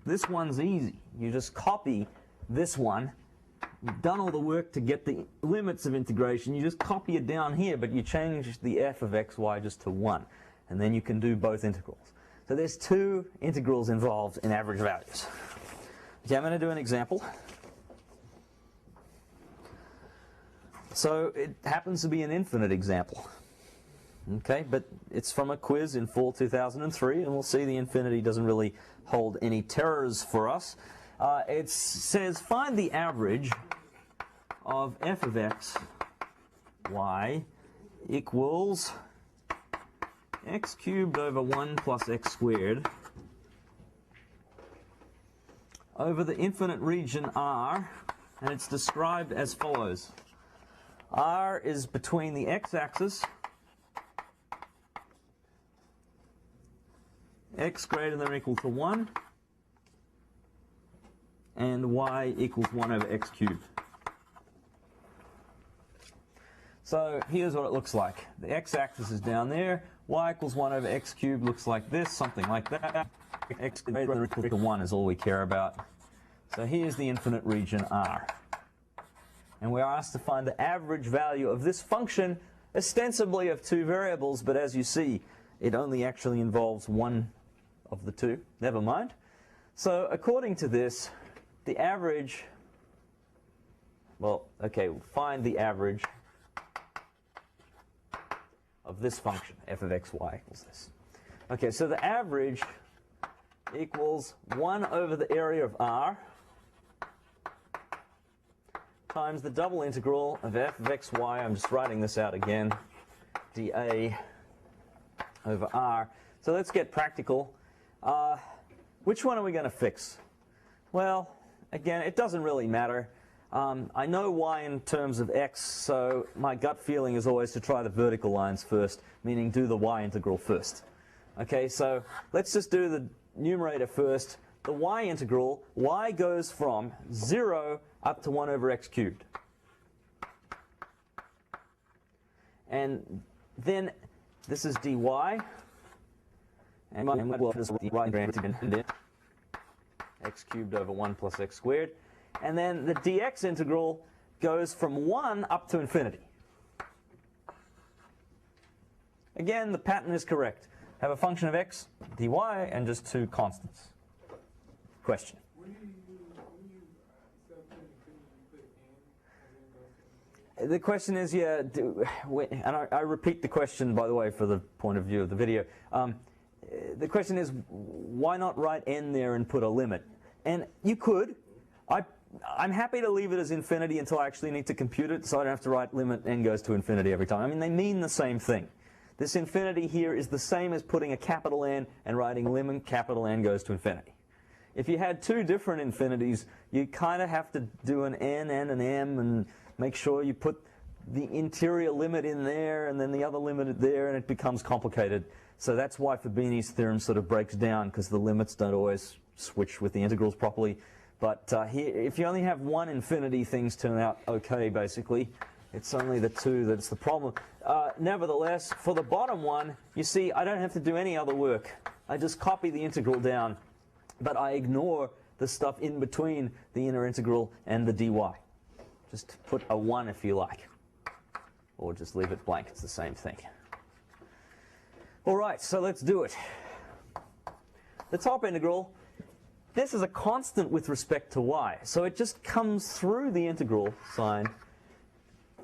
this one's easy. You just copy this one. You've done all the work to get the limits of integration. You just copy it down here, but you change the f of xy just to 1. And then you can do both integrals. So there's two integrals involved in average values. Okay, I'm going to do an example. So it happens to be an infinite example. Okay, but it's from a quiz in fall 2003, and we'll see the infinity doesn't really hold any terrors for us. It says find the average of f of x y equals x cubed over 1 plus x squared over the infinite region R, and it's described as follows. R is between the x-axis, x greater than or equal to 1, and y equals 1 over x cubed. So here's what it looks like. The x-axis is down there, y equals 1 over x cubed looks like this, something like that. X greater than or equal to 1 is all we care about. So here's the infinite region R. And we're asked to find the average value of this function, ostensibly of two variables, but as you see, it only actually involves one of the two. Never mind. So according to this, the average, well, okay, we'll find the average of this function, f of x, y equals this. Okay, so the average equals 1 over the area of R times the double integral of f of x, y, I'm just writing this out again, dA over R. So let's get practical. Which one are we going to fix? Well, again, it doesn't really matter. I know y in terms of x, so my gut feeling is always to try the vertical lines first, meaning do the y integral first. Okay, so let's just do the numerator first. The y integral, y goes from 0 up to 1 over x cubed. And then this is dy. And well, this is the y granted x cubed over 1 plus x squared. And then the dx integral goes from 1 up to infinity. Again, the pattern is correct. Have a function of x, dy, and just two constants. Question? When you sub to infinity, you put n, and then go to infinity? The question is, yeah, and I repeat the question, by the way, for the point of view of the video. The question is, why not write n there and put a limit? And you could. I'm happy to leave it as infinity until I actually need to compute it, so I don't have to write limit n goes to infinity every time. I mean, they mean the same thing. This infinity here is the same as putting a capital N and writing limit capital N goes to infinity. If you had two different infinities, you kind of have to do an n and an m and make sure you put the interior limit in there and then the other limit there, and it becomes complicated. So that's why Fabini's theorem sort of breaks down, because the limits don't always switch with the integrals properly. But here, if you only have one infinity, things turn out okay, basically. It's only the two that's the problem. Nevertheless, for the bottom one, you see, I don't have to do any other work. I just copy the integral down, but I ignore the stuff in between the inner integral and the dy. Just put a 1 if you like, or just leave it blank. It's the same thing. All right, so let's do it. The top integral, this is a constant with respect to y, so it just comes through the integral sign,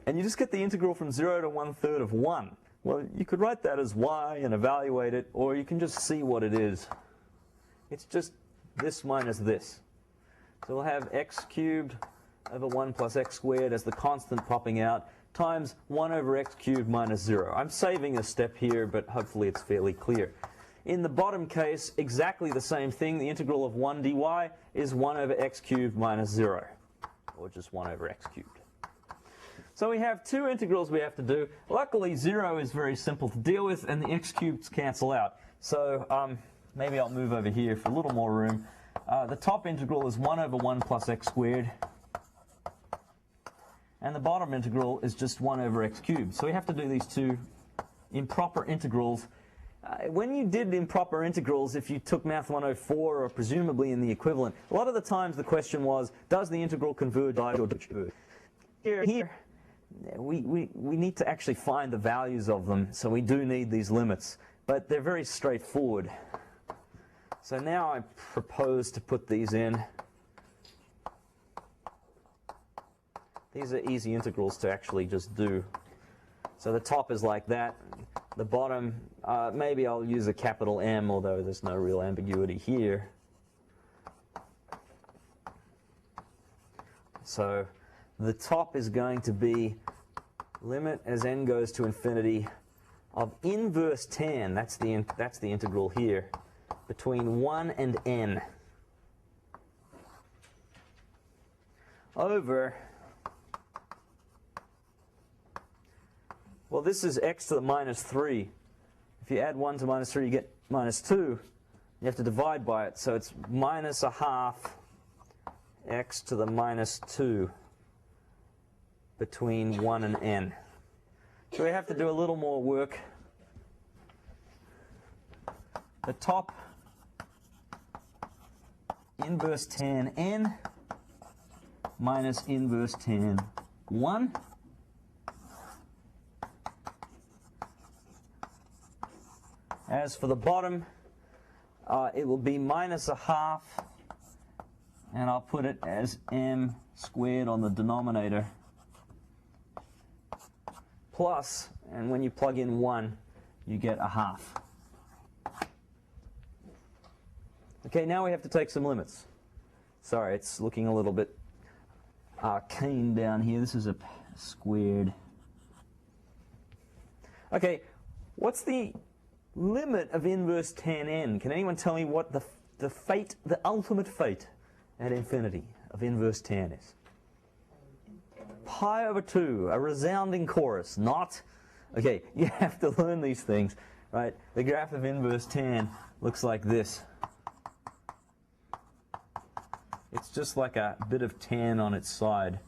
and you just get the integral from 0 to 1/3 of 1. Well, you could write that as y and evaluate it, or you can just see what it is. It's just this minus this. So we'll have x cubed over 1 plus x squared as the constant popping out, times 1 over x cubed minus 0. I'm saving a step here, but hopefully it's fairly clear. In the bottom case, exactly the same thing. The integral of 1 dy is 1 over x cubed minus 0, or just 1 over x cubed. So we have two integrals we have to do. Luckily, 0 is very simple to deal with, and the x cubes cancel out. So maybe I'll move over here for a little more room. The top integral is 1 over 1 plus x squared. And the bottom integral is just 1 over x cubed. So we have to do these two improper integrals. When you did improper integrals, if you took Math 104 or presumably in the equivalent, a lot of the times the question was, does the integral converge or diverge? Here we need to actually find the values of them, so we do need these limits, but they're very straightforward. So now I propose to put these in. These are easy integrals to actually just do. So the top is like that. The bottom, maybe I'll use a capital M, although there's no real ambiguity here. So the top is going to be limit as n goes to infinity of inverse tan, that's the integral here, between 1 and n, over, well, this is x to the minus 3. If you add 1 to minus 3, you get minus 2. You have to divide by it, so it's minus a half x to the minus 2 between 1 and n. So we have to do a little more work. The top, inverse tan n minus inverse tan 1. As for the bottom, it will be minus a half, and I'll put it as m squared on the denominator, plus, and when you plug in 1, you get a half. Okay, now we have to take some limits. Sorry, it's looking a little bit arcane down here. This is a squared. Okay, what's the limit of inverse tan n? Can anyone tell me what the fate, the ultimate fate at infinity of inverse tan is? Pi over 2, a resounding chorus, not? Okay, you have to learn these things, right? The graph of inverse tan looks like this. It's just like a bit of tan on its side.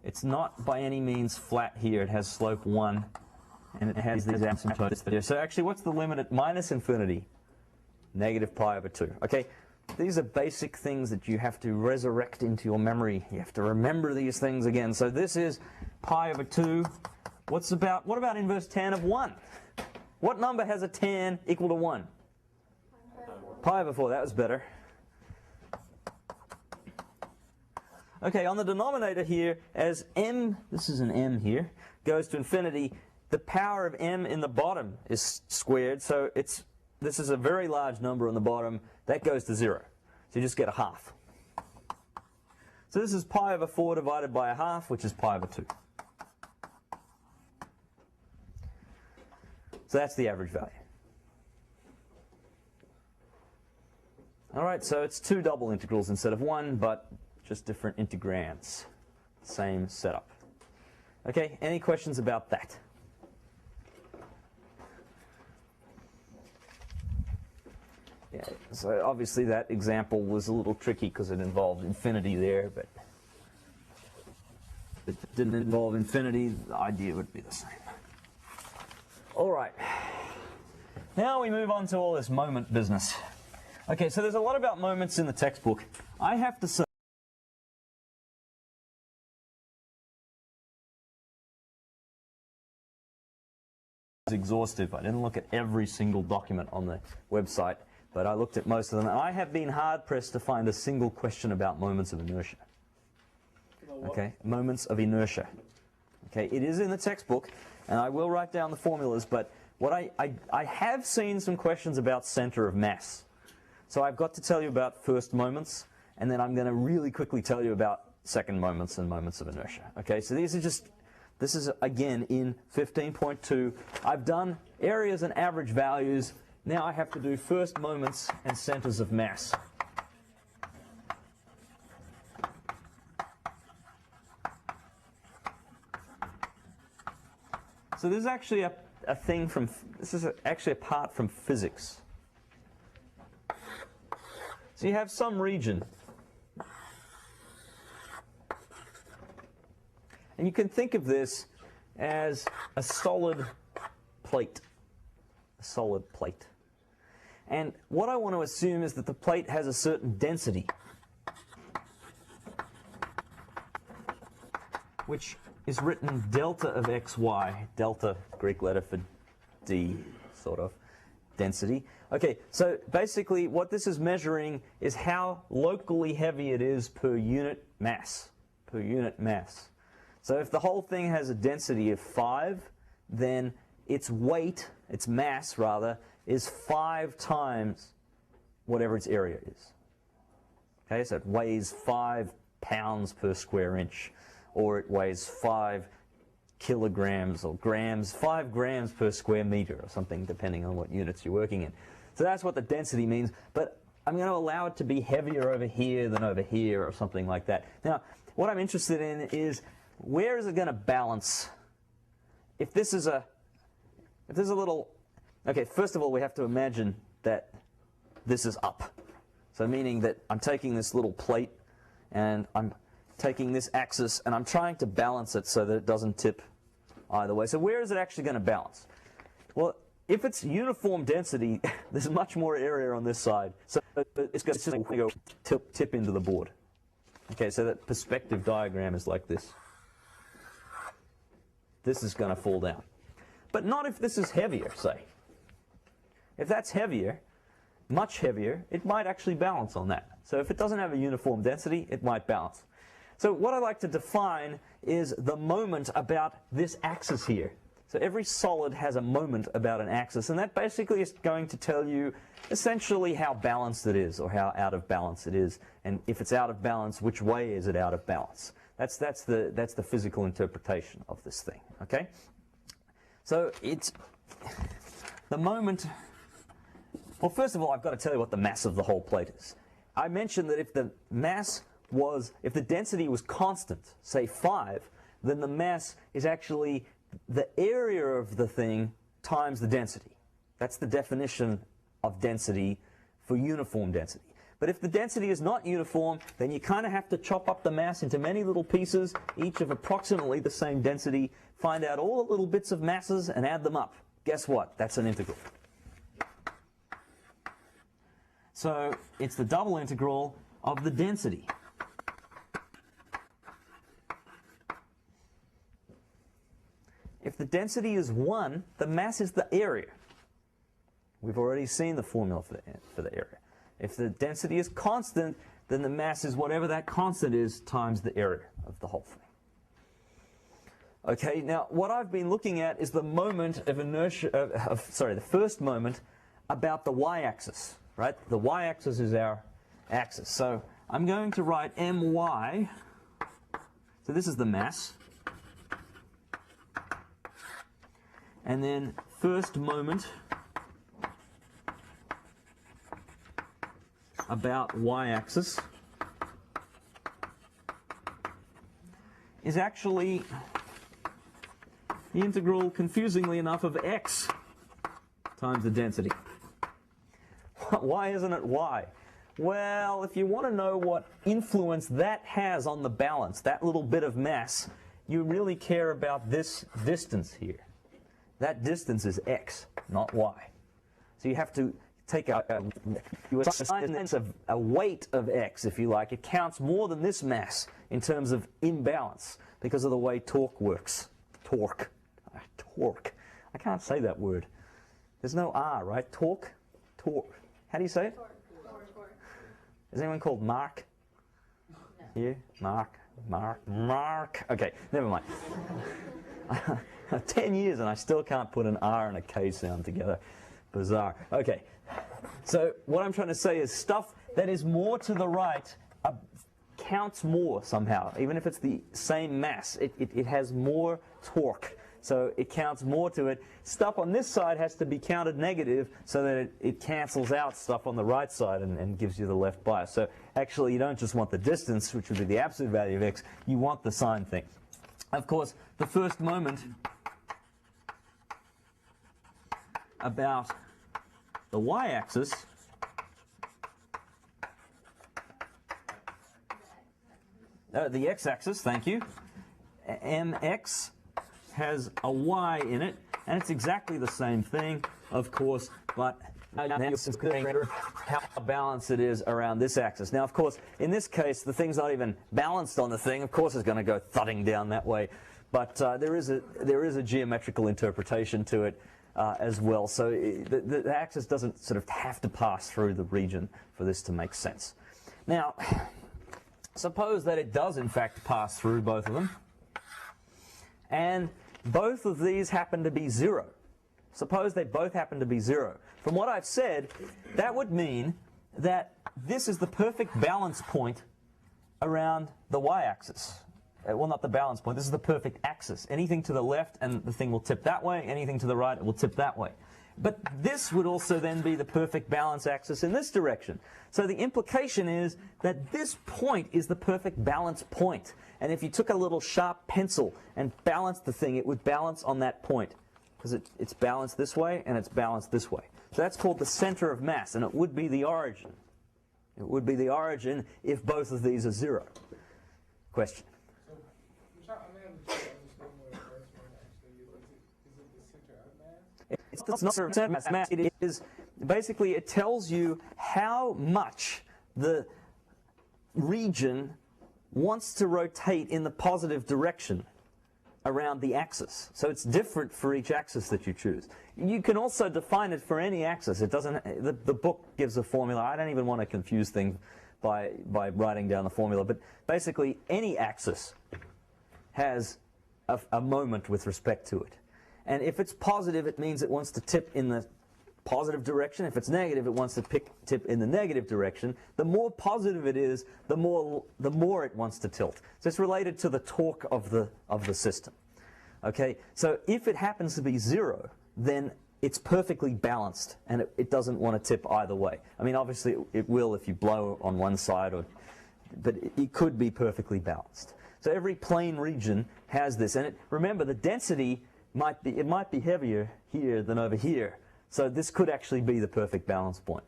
It's not by any means flat here. It has slope 1, and it has these asymptotes there. So actually, what's the limit at minus infinity? Negative pi over 2. Okay, these are basic things that you have to resurrect into your memory. You have to remember these things again. So this is pi over 2. What about inverse tan of 1? What number has a tan equal to 1? Pi over 4. That was better. Okay, on the denominator here, as m, this is an m here, goes to infinity, the power of m in the bottom is squared, so this is a very large number on the bottom. That goes to 0. So you just get a half. So this is pi over 4 divided by a half, which is pi over 2. So that's the average value. All right, so it's 2 double integrals instead of 1, but just different integrands. Same setup. Okay, any questions about that? Yeah, so obviously that example was a little tricky because it involved infinity there, but if it didn't involve infinity, the idea would be the same. All right. Now we move on to all this moment business. Okay, so there's a lot about moments in the textbook. I have to say, exhaustive. I didn't look at every single document on the website, but I looked at most of them. And I have been hard-pressed to find a single question about moments of inertia. Okay, moments of inertia. Okay, it is in the textbook, and I will write down the formulas, but what I have seen some questions about center of mass. So I've got to tell you about first moments, and then I'm going to really quickly tell you about second moments and moments of inertia. Okay, so these are just, this is again in 15.2. I've done areas and average values. Now I have to do first moments and centers of mass. So this is actually a thing from, this is actually a part from physics. So you have some region. And you can think of this as a solid plate, a solid plate. And what I want to assume is that the plate has a certain density, which is written delta of xy, delta, Greek letter for d, sort of, density. Okay, so basically what this is measuring is how locally heavy it is per unit mass, So if the whole thing has a density of 5, then its weight, its mass rather, is 5 times whatever its area is. Okay, so it weighs 5 pounds per square inch, or it weighs 5 kilograms or grams, 5 grams per square meter or something, depending on what units you're working in. So that's what the density means, but I'm going to allow it to be heavier over here than over here or something like that. Now, what I'm interested in is, where is it going to balance? If this is a little, okay, first of all, we have to imagine that this is up. So meaning that I'm taking this little plate and I'm taking this axis and I'm trying to balance it so that it doesn't tip either way. So where is it actually going to balance? Well, if it's uniform density, there's much more area on this side. So it's going to go tip into the board. Okay, so that perspective diagram is like this. This is going to fall down. But not if this is heavier, say. If that's heavier, much heavier, it might actually balance on that. So if it doesn't have a uniform density, it might balance. So what I like to define is the moment about this axis here. So every solid has a moment about an axis, and that basically is going to tell you essentially how balanced it is or how out of balance it is. And if it's out of balance, which way is it out of balance? That's the physical interpretation of this thing, okay? So it's the moment. Well, first of all, I've got to tell you what the mass of the whole plate is. I mentioned that if the density was constant, say 5, then the mass is actually the area of the thing times the density. That's the definition of density for uniform density. But if the density is not uniform, then you kind of have to chop up the mass into many little pieces, each of approximately the same density, find out all the little bits of masses and add them up. Guess what? That's an integral. So it's the double integral of the density. If the density is 1, the mass is the area. We've already seen the formula for the area. If the density is constant, then the mass is whatever that constant is times the area of the whole thing. Okay, now what I've been looking at is the moment of inertia, the first moment about the y-axis, right? The y-axis is our axis. So I'm going to write my. So this is the mass. And then first moment about y-axis is actually the integral, confusingly enough, of x times the density. Why isn't it y? Well, if you want to know what influence that has on the balance, that little bit of mass, you really care about this distance here. That distance is x, not y. So you have to take you assign a weight of x, if you like. It counts more than this mass in terms of imbalance because of the way torque works. Torque. I can't say that word. There's no R, right? Torque. How do you say it? Torque. Is anyone called Mark? No. You? Mark. Okay, never mind. 10 years and I still can't put an R and a K sound together. Bizarre. Okay, so what I'm trying to say is stuff that is more to the right counts more somehow. Even if it's the same mass, it has more torque. So it counts more to it. Stuff on this side has to be counted negative so that it cancels out stuff on the right side and gives you the left bias. So actually you don't just want the distance, which would be the absolute value of x, you want the sign thing. Of course, the first moment about the y-axis the x-axis, thank you. Mx has a y in it. And it's exactly the same thing, of course, but now you're considering how balanced it is around this axis. Now, of course, in this case, the thing's not even balanced on the thing. Of course, it's going to go thudding down that way. But there is a geometrical interpretation to it as well. So the axis doesn't sort of have to pass through the region for this to make sense. Now, suppose that it does, in fact, pass through both of them. And both of these happen to be 0. Suppose they both happen to be 0. From what I've said, that would mean that this is the perfect balance point around the y-axis. Well, not the balance point. This is the perfect axis. Anything to the left and the thing will tip that way. Anything to the right, it will tip that way. But this would also then be the perfect balance axis in this direction. So the implication is that this point is the perfect balance point. And if you took a little sharp pencil and balanced the thing, it would balance on that point. Because it's balanced this way and it's balanced this way. So that's called the center of mass, and it would be the origin. It would be the origin if both of these are 0. Question? So, I'm having to understand what the first one actually is. Is it the center of mass? It's not center of mass. It is basically, it tells you how much the region wants to rotate in the positive direction around the axis. So it's different for each axis that you choose. You can also define it for any axis. It doesn't. The book gives a formula. I don't even want to confuse things by writing down the formula. But basically, any axis has a moment with respect to it. And if it's positive, it means it wants to tip in the positive direction. If it's negative, it wants to tip in the negative direction. The more positive it is, the more it wants to tilt. So it's related to the torque of the system. Okay, so if it happens to be 0, then it's perfectly balanced, and it doesn't want to tip either way. I mean, obviously it will if you blow on one side, but it could be perfectly balanced. So every plane region has this, and remember the density might be heavier here than over here. So this could actually be the perfect balance point.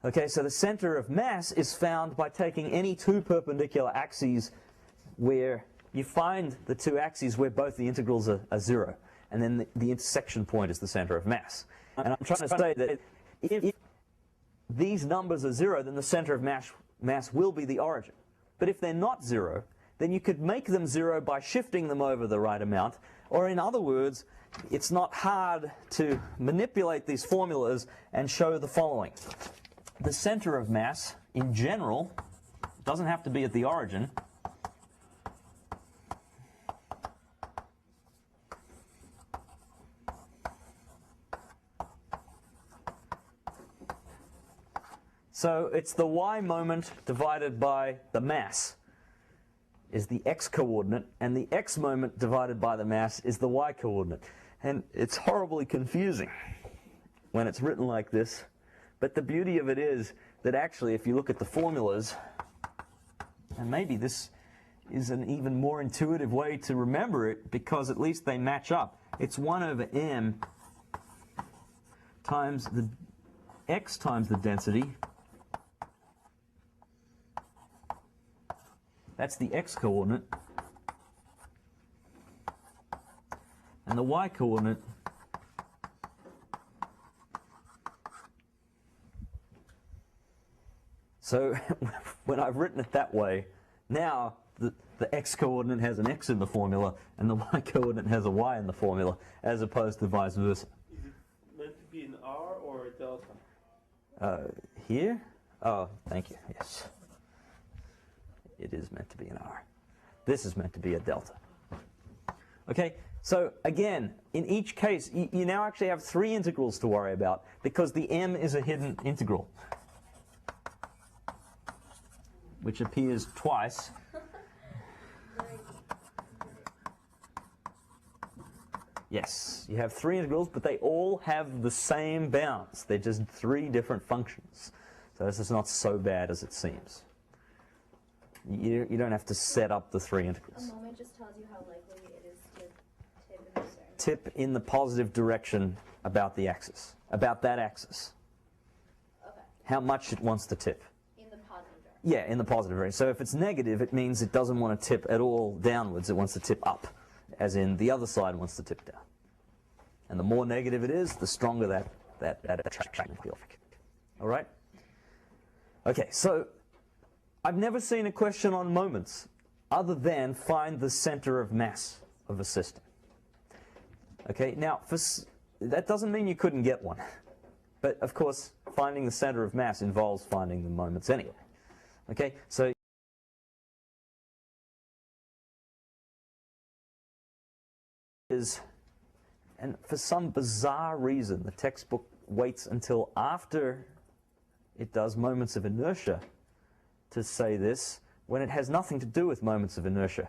Okay, so the center of mass is found by taking any two perpendicular axes where you find the two axes where both the integrals are 0. And then the intersection point is the center of mass. And I'm trying to say that if these numbers are 0, then the center of mass will be the origin. But if they're not 0, then you could make them 0 by shifting them over the right amount. Or in other words, it's not hard to manipulate these formulas and show the following. The center of mass, in general, doesn't have to be at the origin. So it's the y moment divided by the mass is the x-coordinate, and the x moment divided by the mass is the y-coordinate. And it's horribly confusing when it's written like this, but the beauty of it is that actually if you look at the formulas, and maybe this is an even more intuitive way to remember it because at least they match up. It's 1 over m times the x times the density. That's the x-coordinate. And the y-coordinate so when I've written it that way, now the x-coordinate has an x in the formula and the y-coordinate has a y in the formula, as opposed to vice versa. Is it meant to be an R or a delta? Here? Oh, thank you, yes. It is meant to be an R. This is meant to be a delta. Okay, so again, in each case, you now actually have 3 integrals to worry about because the m is a hidden integral, which appears twice. Yes, you have 3 integrals, but they all have the same bounds. They're just 3 different functions. So this is not so bad as it seems. You don't have to set up the 3 integrals. A moment just tells you how likely it is to tip in a certain Tip in the positive direction about the axis, about that axis. Okay. How much it wants to tip. In the positive direction. Yeah, in the positive direction. So if it's negative, it means it doesn't want to tip at all downwards. It wants to tip up, as in the other side wants to tip down. And the more negative it is, the stronger that attraction will be. All right? Okay, so I've never seen a question on moments other than find the center of mass of a system. Okay, now that doesn't mean you couldn't get one. But of course, finding the center of mass involves finding the moments anyway. Okay, so and for some bizarre reason, the textbook waits until after it does moments of inertia to say this, when it has nothing to do with moments of inertia.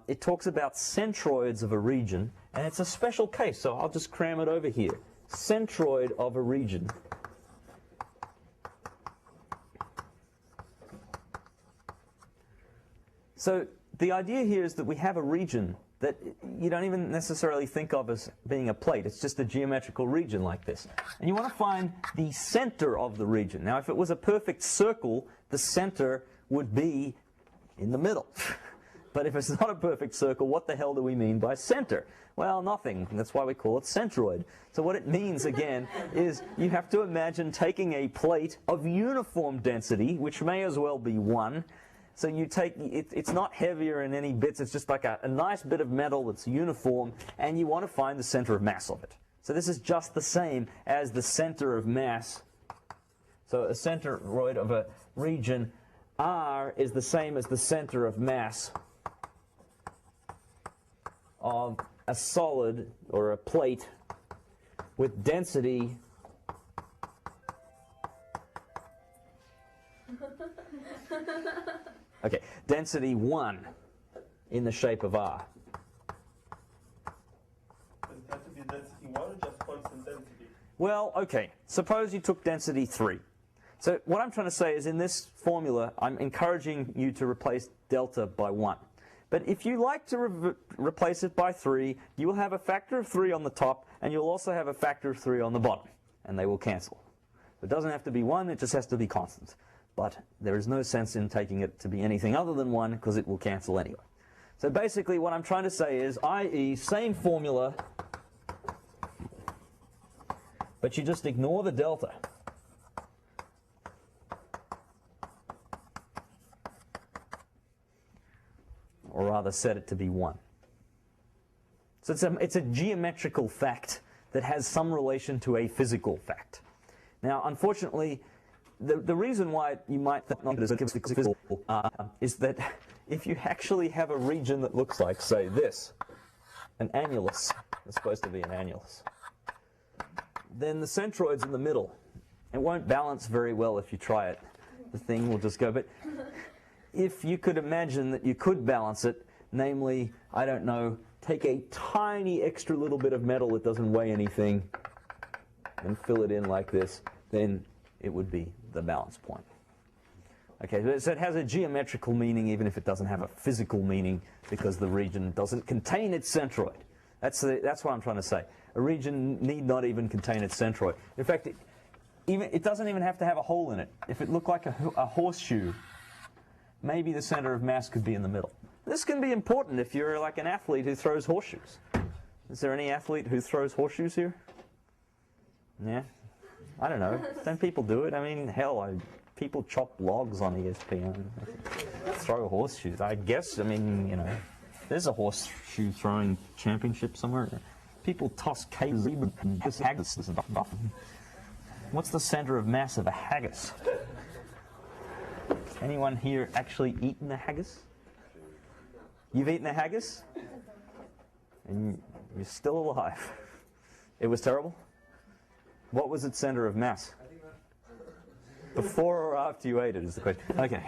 It talks about centroids of a region, and it's a special case, so I'll just cram it over here. Centroid of a region. So the idea here is that we have a region that you don't even necessarily think of as being a plate. It's just a geometrical region like this. And you want to find the center of the region. Now, if it was a perfect circle, the center would be in the middle. But if it's not a perfect circle, what the hell do we mean by center? Well, nothing. That's why we call it centroid. So what it means, again, is you have to imagine taking a plate of uniform density, which may as well be 1. So you take, it's not heavier in any bits, it's just like a nice bit of metal that's uniform, and you want to find the center of mass of it. So this is just the same as the center of mass. So a centroid of a region R is the same as the center of mass of a solid or a plate with density okay, density 1 in the shape of R. Does it have to be density 1 or just constant density? Well, okay, suppose you took density 3. So what I'm trying to say is in this formula, I'm encouraging you to replace delta by 1. But if you like to replace it by 3, you will have a factor of 3 on the top, and you'll also have a factor of 3 on the bottom, and they will cancel. It doesn't have to be 1, it just has to be constant. But there is no sense in taking it to be anything other than 1, because it will cancel anyway. So basically what I'm trying to say is, i.e., same formula, but you just ignore the delta. Or rather set it to be 1. So it's a geometrical fact that has some relation to a physical fact. Now, unfortunately, the reason why you might think it is physical is that if you actually have a region that looks like, say, this, an annulus, it's supposed to be an annulus, then the centroid's in the middle. It won't balance very well if you try it. The thing will just go, but if you could imagine that you could balance it, namely, I don't know, take a tiny extra little bit of metal that doesn't weigh anything and fill it in like this, then it would be the balance point. Okay, so it has a geometrical meaning even if it doesn't have a physical meaning because the region doesn't contain its centroid. That's what I'm trying to say. A region need not even contain its centroid. In fact, it doesn't even have to have a hole in it. If it looked like a horseshoe, maybe the center of mass could be in the middle. This can be important if you're like an athlete who throws horseshoes. Is there any athlete who throws horseshoes here? Yeah? I don't know. Don't people do it? I mean, hell, people chop logs on ESPN. Throw horseshoes. I guess, I mean, you know, there's a horseshoe throwing championship somewhere. People toss zebra and haggis and stuff. What's the center of mass of a haggis? Anyone here actually eaten a haggis? You've eaten a haggis? And you're still alive. It was terrible? What was its center of mass? Before or after you ate it is the question. Okay.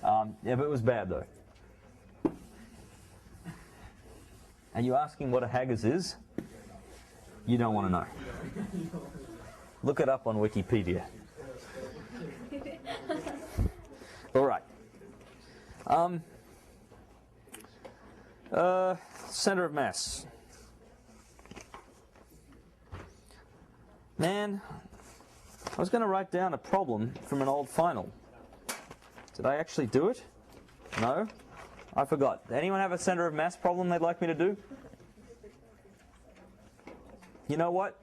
Yeah, but it was bad though. Are you asking what a haggis is? You don't want to know. Look it up on Wikipedia. All right. Center of mass. Man, I was going to write down a problem from an old final. Did I actually do it? No? I forgot. Anyone have a center of mass problem they'd like me to do? you know what?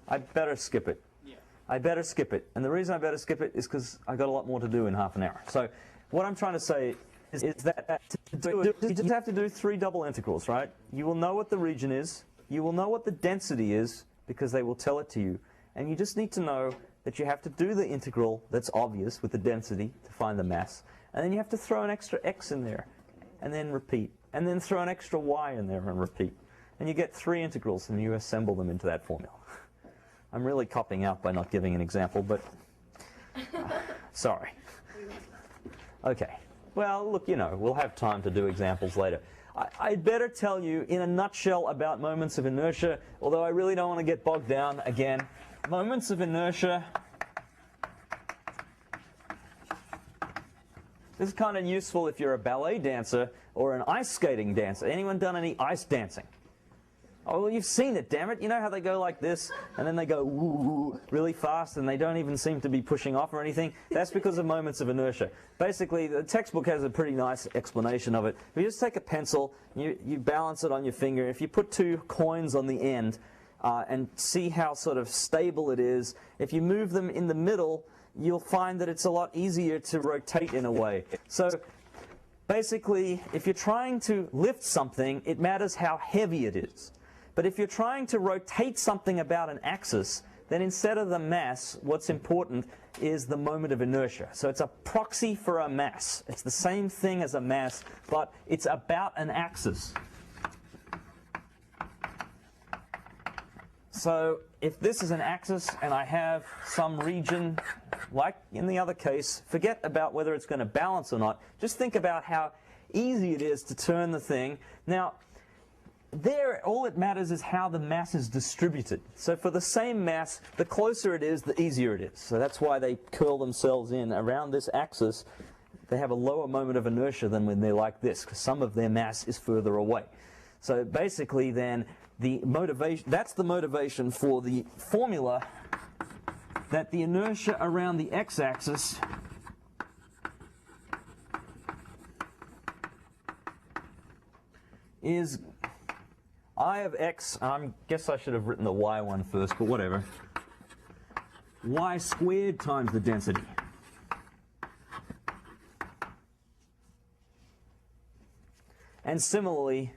I better skip it. Yeah. I better skip it. And the reason I better skip it is because I got a lot more to do in half an hour. So what I'm trying to say is that you just have to do 3 double integrals, right? You will know what the region is. You will know what the density is because they will tell it to you. And you just need to know that you have to do the integral that's obvious with the density to find the mass. And then you have to throw an extra x in there and then repeat. And then throw an extra y in there and repeat. And you get 3 integrals and you assemble them into that formula. I'm really copping out by not giving an example, but sorry. Okay. Well, look, you know, we'll have time to do examples later. I'd better tell you in a nutshell about moments of inertia, although I really don't want to get bogged down again. Moments of inertia. This is kind of useful if you're a ballet dancer or an ice skating dancer. Anyone done any ice dancing? Oh, well, you've seen it, damn it. You know how they go like this, and then they go woo really fast, and they don't even seem to be pushing off or anything? That's because of moments of inertia. Basically, the textbook has a pretty nice explanation of it. If you just take a pencil, you balance it on your finger. If you put 2 coins on the end and see how sort of stable it is, if you move them in the middle, you'll find that it's a lot easier to rotate in a way. So basically, if you're trying to lift something, it matters how heavy it is. But if you're trying to rotate something about an axis, then instead of the mass, what's important is the moment of inertia. So it's a proxy for a mass. It's the same thing as a mass, but it's about an axis. So if this is an axis and I have some region, like in the other case, forget about whether it's going to balance or not. Just think about how easy it is to turn the thing. Now, there, all it matters is how the mass is distributed. So for the same mass, the closer it is, the easier it is. So that's why they curl themselves in around this axis. They have a lower moment of inertia than when they're like this, because some of their mass is further away. So basically then, the motivation, that's the motivation for the formula that the inertia around the x-axis is I of x, I guess I should have written the y one first, but whatever. Y squared times the density. And similarly,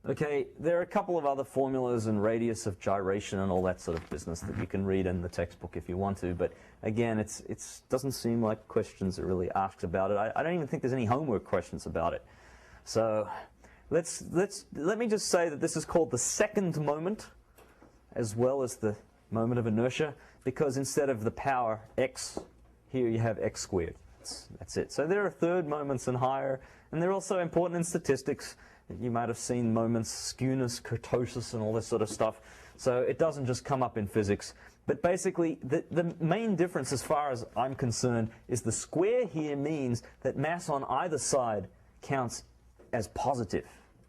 okay, there are a couple of other formulas and radius of gyration and all that sort of business that you can read in the textbook if you want to, but again, it doesn't seem like questions are really asked about it. I don't even think there's any homework questions about it. So let me just say that this is called the second moment as well as the moment of inertia, because instead of the power x, here you have x squared. That's it. So there are third moments and higher, and they're also important in statistics. You might have seen moments, skewness, kurtosis, and all this sort of stuff. So it doesn't just come up in physics. But basically, the main difference as far as I'm concerned is the square here means that mass on either side counts as positive,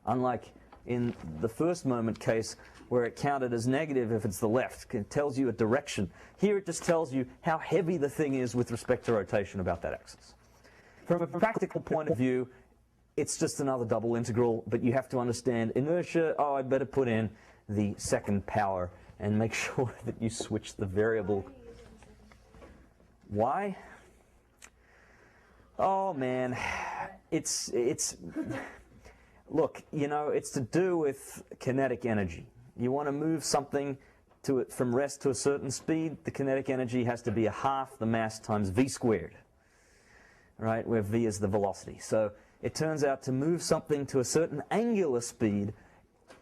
unlike in the first moment case where it counted as negative if it's the left. It tells you a direction. Here it just tells you how heavy the thing is with respect to rotation about that axis. From a practical point of view, it's just another double integral, but you have to understand inertia. Oh, I'd better put in the second power and make sure that you switch the variable. Why? Oh man, it's look, you know, it's to do with kinetic energy. You want to move something from rest to a certain speed, the kinetic energy has to be a half the mass times v squared, right, where v is the velocity. So it turns out to move something to a certain angular speed,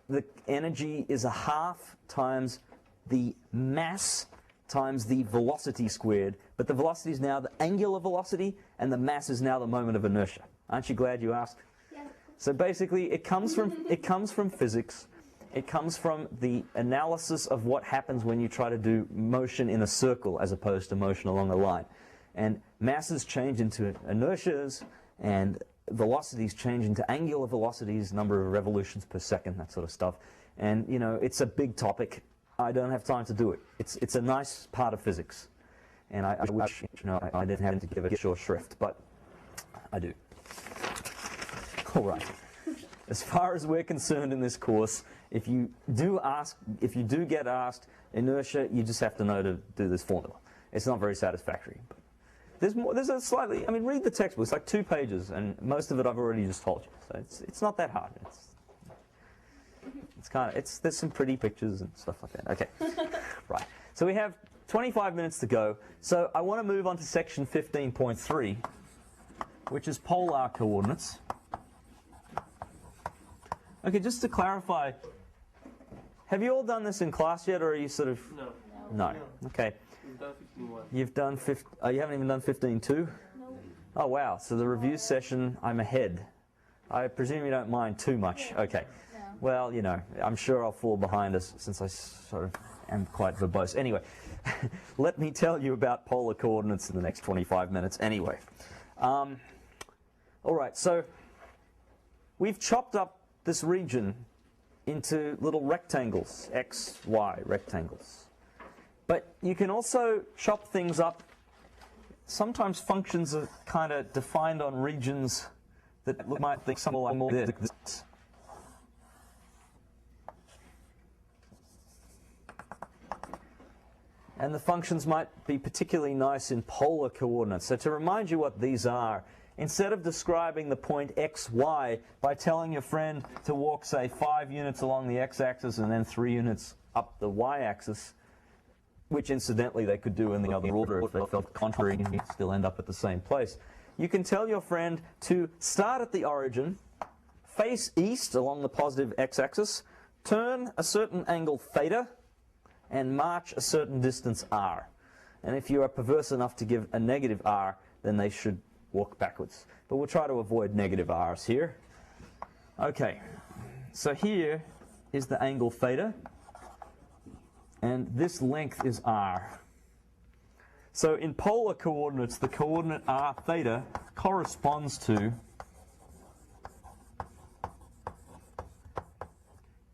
the energy is a half times the mass times the velocity squared, but the velocity is now the angular velocity, and the mass is now the moment of inertia. Aren't you glad you asked? Yeah. So basically, it comes from physics. It comes from the analysis of what happens when you try to do motion in a circle as opposed to motion along a line. And masses change into inertias, and velocities change into angular velocities, number of revolutions per second, that sort of stuff. And, you know, it's a big topic. I don't have time to do it. It's a nice part of physics. And I wish, you know, I didn't have to give it short shrift. But I do. All right. As far as we're concerned in this course, if you do get asked inertia, you just have to know to do this formula. It's not very satisfactory. But there's a slightly, I mean, read the textbook. It's like 2 pages, and most of it I've already just told you. So it's not that hard. There's some pretty pictures and stuff like that. Okay, right. So we have 25 minutes to go. So I want to move on to section 15.3, which is polar coordinates. Okay, just to clarify, have you all done this in class yet, or are you sort of? No. Okay. We've done 15.1. You've done you haven't even done 15.2? No. Oh wow. So the review session, I'm ahead. I presume you don't mind too much. Okay. No. Well, you know, I'm sure I'll fall behind us since I sort of am quite verbose. Anyway, let me tell you about polar coordinates in the next 25 minutes anyway. All right, so we've chopped up this region into little rectangles, x, y rectangles. But you can also chop things up. Sometimes functions are kind of defined on regions that might think something like more this. And the functions might be particularly nice in polar coordinates. So to remind you what these are, instead of describing the point x, y by telling your friend to walk, say, 5 units along the x-axis and then 3 units up the y-axis, which incidentally they could do in the other order if they felt contrary and still end up at the same place, you can tell your friend to start at the origin, face east along the positive x-axis, turn a certain angle theta, and march a certain distance r. And if you are perverse enough to give a negative r, then they should walk backwards. But we'll try to avoid negative r's here. Okay, so here is the angle theta, and this length is r. So in polar coordinates, the coordinate r theta corresponds to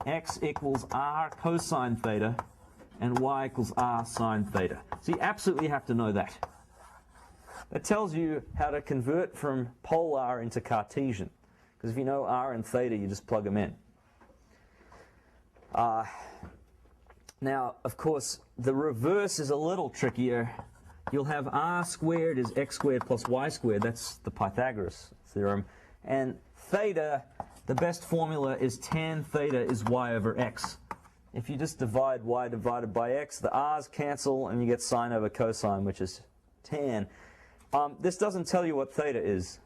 x equals r cosine theta and y equals r sine theta. So you absolutely have to know that. That tells you how to convert from polar into Cartesian. Because if you know r and theta, you just plug them in. Now, of course, the reverse is a little trickier. You'll have r squared is x squared plus y squared. That's the Pythagoras theorem. And theta, the best formula is tan theta is y over x. If you just divide y divided by x, the r's cancel and you get sine over cosine, which is tan. This doesn't tell you what theta is.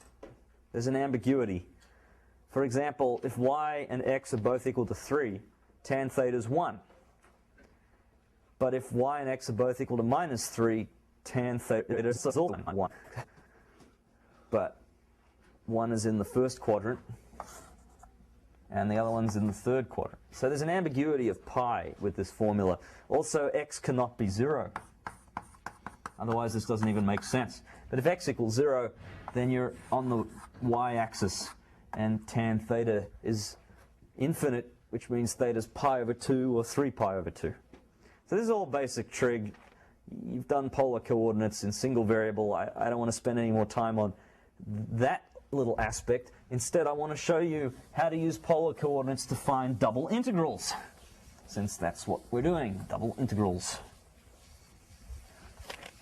There's an ambiguity. For example, if y and x are both equal to 3, tan theta is 1. But if y and x are both equal to minus 3, tan theta is also 1. But one is in the first quadrant, and the other one's in the third quadrant. So there's an ambiguity of pi with this formula. Also, x cannot be 0. Otherwise, this doesn't even make sense. But if x equals 0, then you're on the y-axis, and tan theta is infinite, which means theta's pi over 2 or 3 pi over 2. So this is all basic trig. You've done polar coordinates in single variable. I don't want to spend any more time on that little aspect. Instead, I want to show you how to use polar coordinates to find double integrals, since that's what we're doing, double integrals.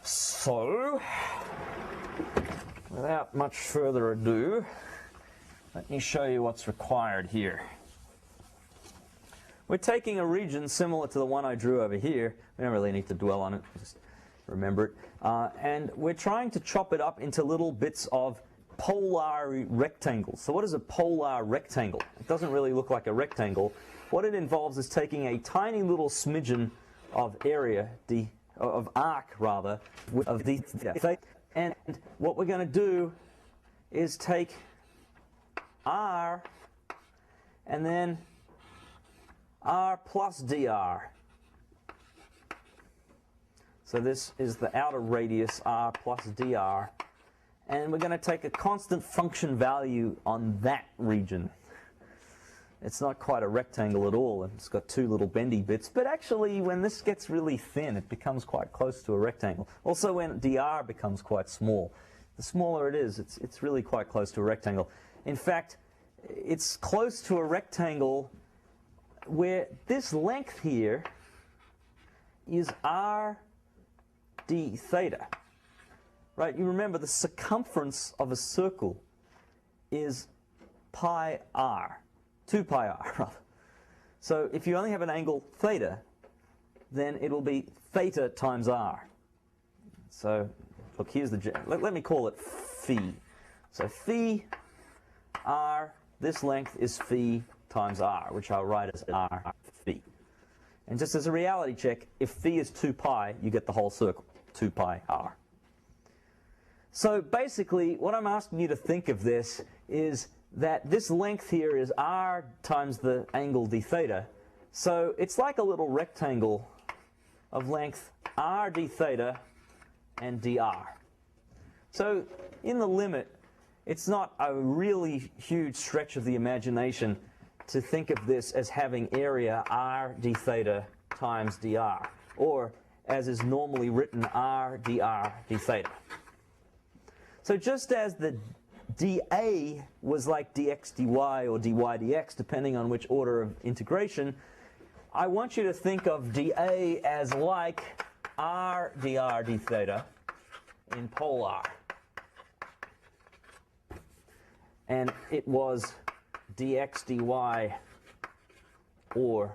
So, without much further ado, let me show you what's required here. We're taking a region similar to the one I drew over here. We don't really need to dwell on it, just remember it. And we're trying to chop it up into little bits of polar rectangles. So what is a polar rectangle? It doesn't really look like a rectangle. What it involves is taking a tiny little smidgen of area, of arc rather, of the and what we're going to do is take r and then r plus dr. So this is the outer radius, r plus dr. And we're going to take a constant function value on that region. It's not quite a rectangle at all. It's got 2 little bendy bits. But actually, when this gets really thin, it becomes quite close to a rectangle. Also, when dr becomes quite small, the smaller it is. It's really quite close to a rectangle. In fact, it's close to a rectangle where this length here is r d theta. Right? You remember the circumference of a circle is pi r, 2 pi r rather. So if you only have an angle theta, then it will be theta times r. So look, here's the, let me call it phi. So phi r, this length is phi times r, which I'll write as r phi. And just as a reality check, if phi is 2 pi, you get the whole circle, 2 pi r. So basically, what I'm asking you to think of this is that this length here is r times the angle d theta. So it's like a little rectangle of length r d theta and dr. So in the limit, it's not a really huge stretch of the imagination to think of this as having area r d theta times dr, or as is normally written r dr d theta. So just as the dA was like dx dy or dy dx, depending on which order of integration, I want you to think of dA as like r dr d theta in polar. And it was dx dy or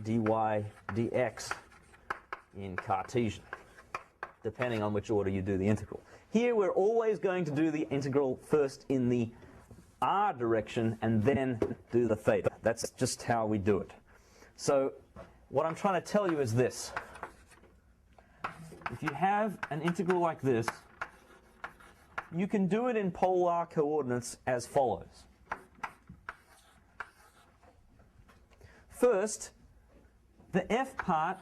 dy dx in Cartesian, depending on which order you do the integral. Here we're always going to do the integral first in the r direction and then do the theta. That's just how we do it. So what I'm trying to tell you is this. If you have an integral like this, you can do it in polar coordinates as follows. First, the f part,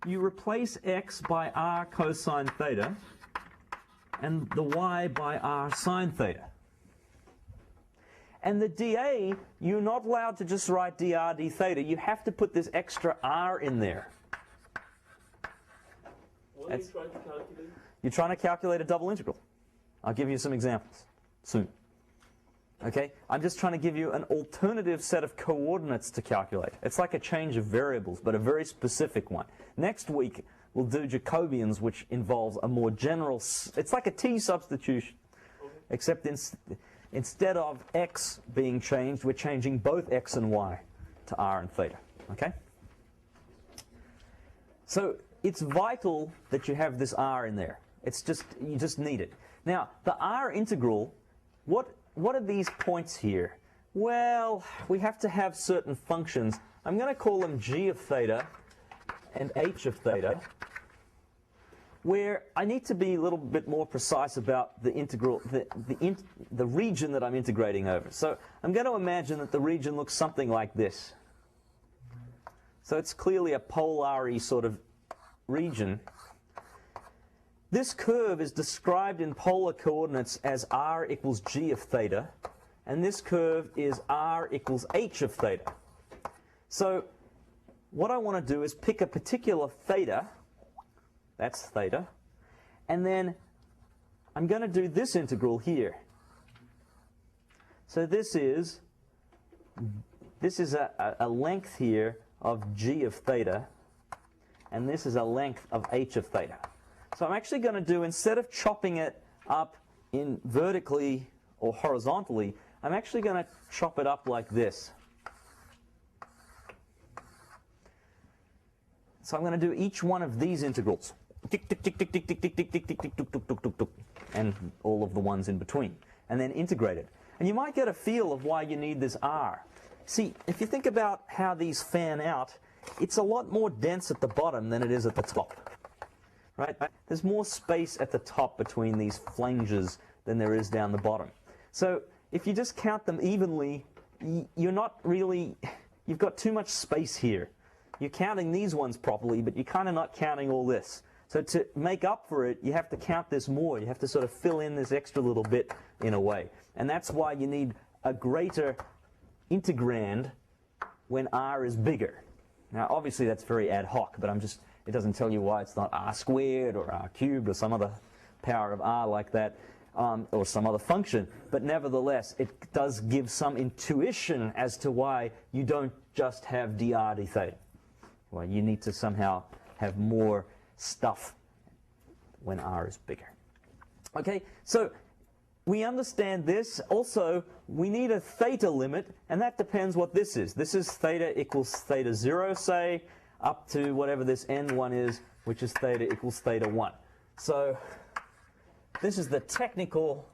you replace x by r cosine theta and the y by r sine theta. And the dA, you're not allowed to just write dr d theta. You have to put this extra r in there. What are you trying to calculate? You're trying to calculate a double integral. I'll give you some examples soon. Okay? I'm just trying to give you an alternative set of coordinates to calculate. It's like a change of variables, but a very specific one. Next week, we'll do Jacobians, which involves a more general, it's like a t substitution, except instead of x being changed, we're changing both x and y to r and theta. Okay? So it's vital that you have this r in there. It's just, you just need it. Now, the r integral, what are these points here? Well, we have to have certain functions. I'm going to call them g of theta and h of theta, where I need to be a little bit more precise about the integral, the region that I'm integrating over. So I'm going to imagine that the region looks something like this. So it's clearly a polar-y sort of region. This curve is described in polar coordinates as r equals g of theta, and this curve is r equals h of theta. So what I want to do is pick a particular theta, that's theta, and then I'm going to do this integral here. So this is a length here of g of theta, and this is a length of h of theta. So I'm actually going to do, instead of chopping it up in vertically or horizontally, I'm actually going to chop it up like this. So I'm going to do each one of these integrals, tick, tick, tick, tick, tick, tick, tick, tick, tick, tick, tick, tick, tick, tick, tick, tick, and all of the ones in between, and then integrate it. And you might get a feel of why you need this r. See, if you think about how these fan out, it's a lot more dense at the bottom than it is at the top. Right? There's more space at the top between these flanges than there is down the bottom. So if you just count them evenly, you're not really, you've got too much space here. You're counting these ones properly, but you're kind of not counting all this. So to make up for it, you have to count this more. You have to sort of fill in this extra little bit in a way. And that's why you need a greater integrand when r is bigger. Now obviously that's very ad hoc, but it doesn't tell you why it's not r squared or r cubed or some other power of r like that. or some other function, but nevertheless it does give some intuition as to why you don't just have dr d theta. Well, you need to somehow have more stuff when r is bigger. Okay, so we understand this. Also, we need a theta limit, and that depends what this is. This is theta equals theta 0, say, up to whatever this n1 is, which is theta equals theta 1. So this is the technical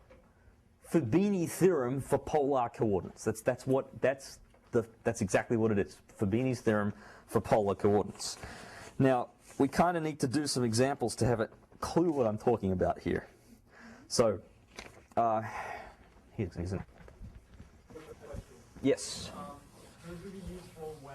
Fubini theorem for polar coordinates. That's exactly what it is. Fubini's theorem for polar coordinates. Now, we kind of need to do some examples to have a clue what I'm talking about here. So, here's an example. Yes? Those would be useful when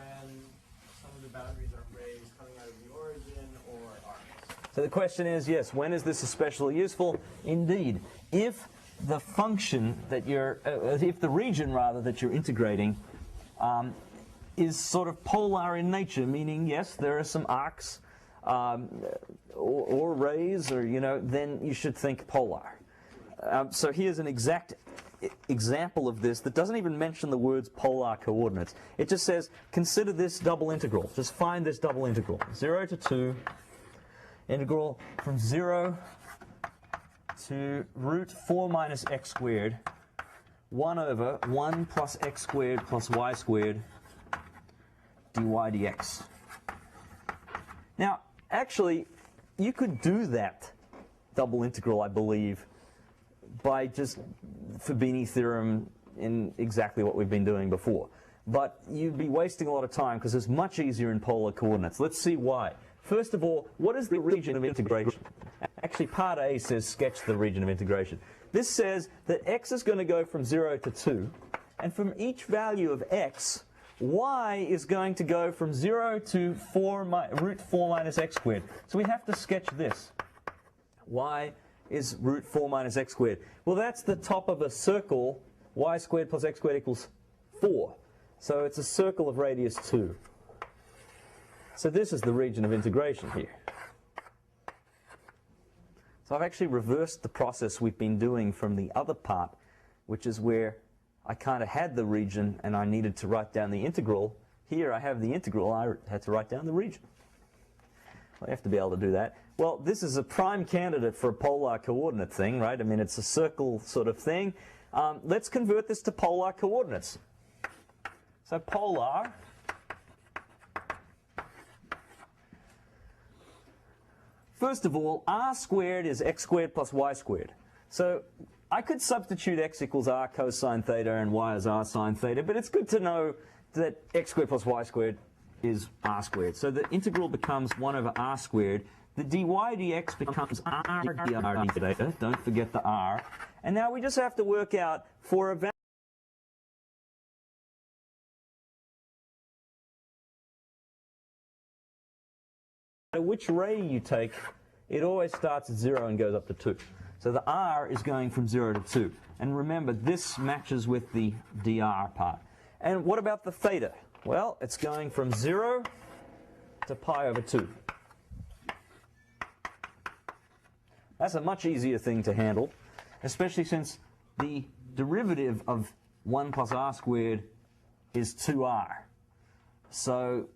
some of the boundaries are rays coming out of the origin or arcs. So the question is, yes, when is this especially useful? Indeed, if the function that you're, if the region rather that you're integrating is sort of polar in nature, meaning yes, there are some arcs or rays, or then you should think polar. So here's an exact example of this that doesn't even mention the words polar coordinates. It just says, consider this double integral. Just find this double integral. 0 to 2, integral from 0 to root 4 minus x squared, 1 over 1 plus x squared plus y squared dy dx. Now, actually, you could do that double integral, I believe, by just Fubini theorem in exactly what we've been doing before. But you'd be wasting a lot of time because it's much easier in polar coordinates. Let's see why. First of all, what is the region of integration? Actually, part A says sketch the region of integration. This says that x is going to go from 0 to 2, and from each value of x, y is going to go from 0 to root 4 minus x squared. So we have to sketch this. Y is root 4 minus x squared. Well, that's the top of a circle. Y squared plus x squared equals 4. So it's a circle of radius 2. So this is the region of integration here. So I've actually reversed the process we've been doing from the other part, which is where I kind of had the region and I needed to write down the integral. Here I have the integral, I had to write down the region. I have to be able to do that. Well, this is a prime candidate for a polar coordinate thing, right? I mean, it's a circle sort of thing. Let's convert this to polar coordinates. So polar first of all, r squared is x squared plus y squared. So I could substitute x equals r cosine theta and y is r sine theta, but it's good to know that x squared plus y squared is r squared. So the integral becomes 1 over r squared. The dy dx becomes r dr theta. Don't forget the r. And now we just have to work out for a value which ray you take, it always starts at 0 and goes up to 2. So the r is going from 0 to 2. And remember, this matches with the dr part. And what about the theta? Well, it's going from 0 to pi over 2. That's a much easier thing to handle, especially since the derivative of 1 plus r squared is 2r. So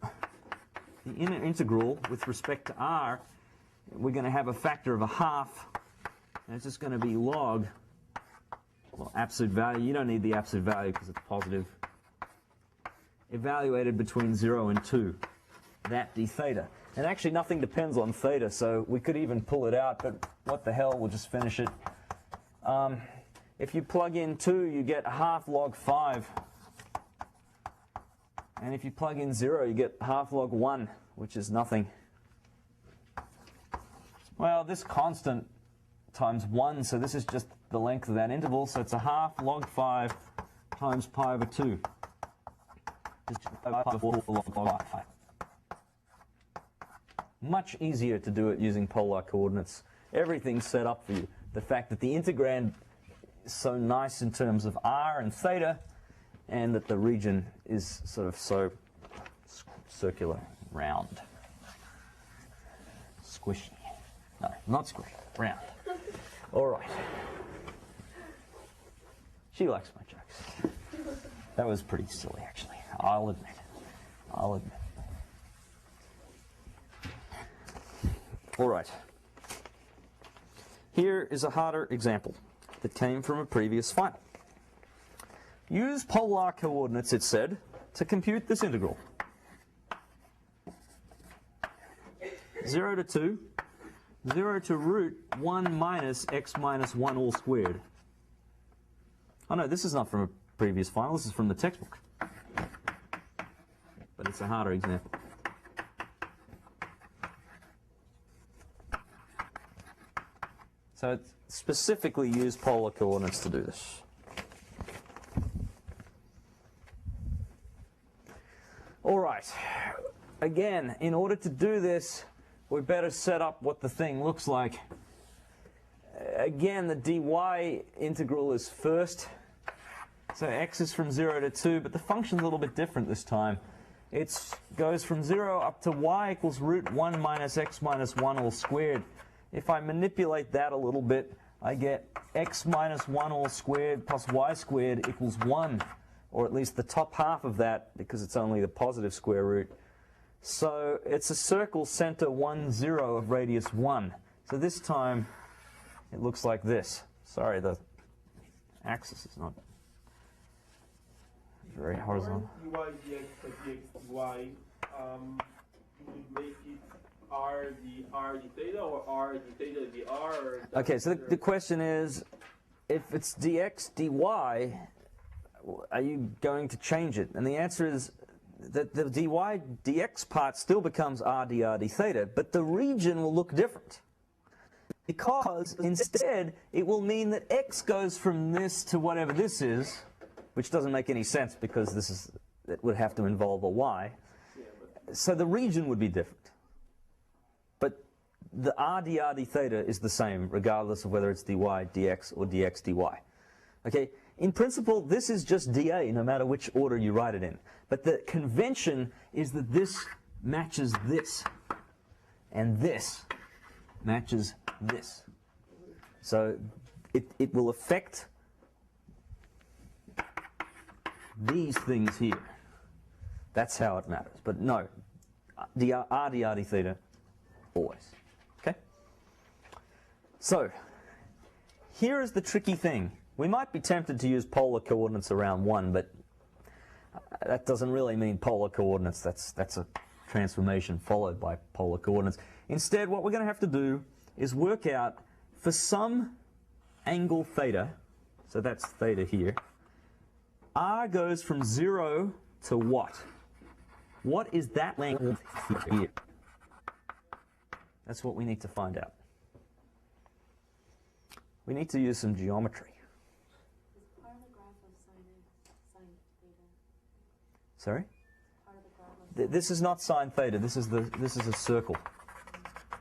the inner integral with respect to r, we're going to have a factor of a half, and it's just going to be log, well, absolute value. You don't need the absolute value because it's positive. Evaluated between 0 and 2, that d theta. And actually nothing depends on theta, so we could even pull it out, but what the hell, we'll just finish it. If you plug in 2, you get half log 5. And if you plug in 0, you get half log 1, which is nothing. Well, this constant times 1, so this is just the length of that interval, so it's a half log 5 times pi over 2. Much easier to do it using polar coordinates. Everything's set up for you. The fact that the integrand is so nice in terms of r and theta, and that the region is sort of so circular, round. Squishy. No, not squishy, round. All right. She likes my jokes. That was pretty silly, actually. I'll admit. I'll admit. All right. Here is a harder example that came from a previous final. Use polar coordinates, it said, to compute this integral. 0 to 2, 0 to root 1 minus x minus 1 all squared. Oh no, this is not from a previous final, this is from the textbook. But it's a harder example. So it specifically used polar coordinates to do this. All right. Again, in order to do this, we better set up what the thing looks like. Again, the dy integral is first. So x is from 0 to 2, but the function's a little bit different this time. It goes from 0 up to y equals root 1 minus x minus 1 all squared. If I manipulate that a little bit, I get x minus 1 all squared plus y squared equals 1, or at least the top half of that, because it's only the positive square root. So it's a circle center 1, 0 of radius 1. So this time it looks like this. Sorry, the axis is not very horizontal. dy dx plus dx dy, you would make it r d theta or r d theta dr? Or Okay, so the question is, if it's dx dy, are you going to change it? And the answer is that the dy dx part still becomes r dr d theta, but the region will look different. Because instead, it will mean that x goes from this to whatever this is, which doesn't make any sense because it would have to involve a y. So the region would be different. But the r dr d theta is the same, regardless of whether it's dy dx or dx dy. Okay? In principle, this is just dA, no matter which order you write it in. But the convention is that this matches this, and this matches this. So it will affect these things here. That's how it matters. But no, r dr d theta, always. Okay? So, here is the tricky thing. We might be tempted to use polar coordinates around 1, but that doesn't really mean polar coordinates. That's a transformation followed by polar coordinates. Instead, what we're going to have to do is work out, for some angle theta, so that's theta here, r goes from 0 to what? What is that length here? That's what we need to find out. We need to use some geometry. Is part of the graph of sine theta? Sorry? Part of the graph of This is not sine theta. This is a circle.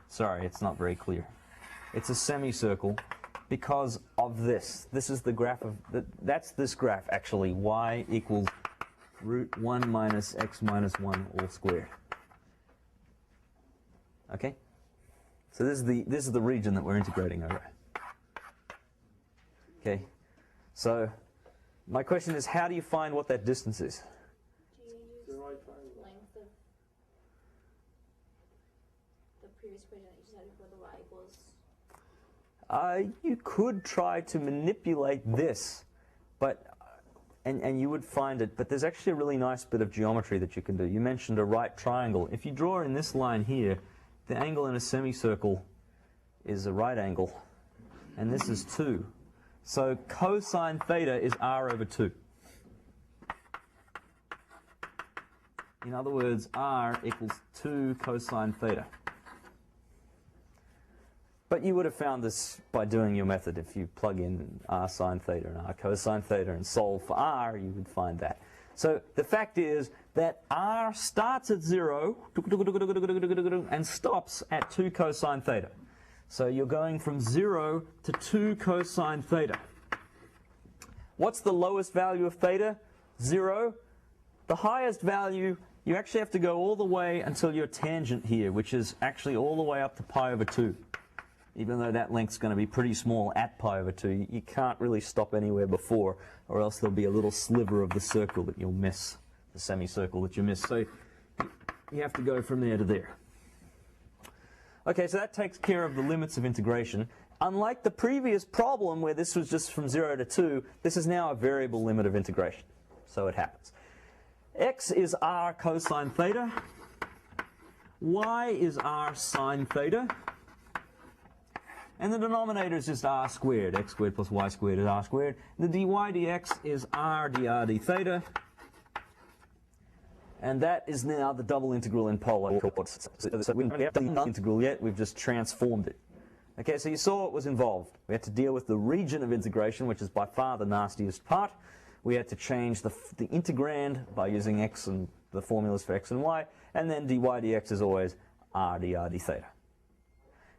Sorry, it's not very clear. It's a semicircle because of this. This is the graph of that's this graph actually. Y equals root 1 minus x minus 1 all squared. Okay? So this is the region that we're integrating over. Okay. So my question is, how do you find what that distance is? Do you use the right triangle. length of the previous equation that you just had before the y equals? You could try to manipulate this, but and you would find it, but there's actually a really nice bit of geometry that you can do. You mentioned a right triangle. If you draw in this line here, the angle in a semicircle is a right angle, and this is 2. So cosine theta is r over 2. In other words, r equals 2 cosine theta. But you would have found this by doing your method. If you plug in r sine theta and r cosine theta and solve for r, you would find that. So the fact is that r starts at 0 and stops at 2 cosine theta. So you're going from 0 to 2 cosine theta. What's the lowest value of theta? 0. The highest value, you actually have to go all the way until your tangent here, which is actually all the way up to pi over 2. even though that length's going to be pretty small at pi over 2, you can't really stop anywhere before, or else there'll be a little sliver of the circle that you'll miss, the semicircle that you miss. So you have to go from there to there. Okay, so that takes care of the limits of integration. Unlike the previous problem where this was just from 0 to 2, this is now a variable limit of integration. So it happens. X is r cosine theta. Y is r sine theta. And the denominator is just r squared. X squared plus y squared is r squared. The dy dx is r dr d theta. And that is now the double integral in polar coordinates. So we don't have the integral yet, we've just transformed it. Okay, so you saw what was involved. We had to deal with the region of integration, which is by far the nastiest part. We had to change the integrand by using x and the formulas for x and y, and then dy dx is always r dr d theta.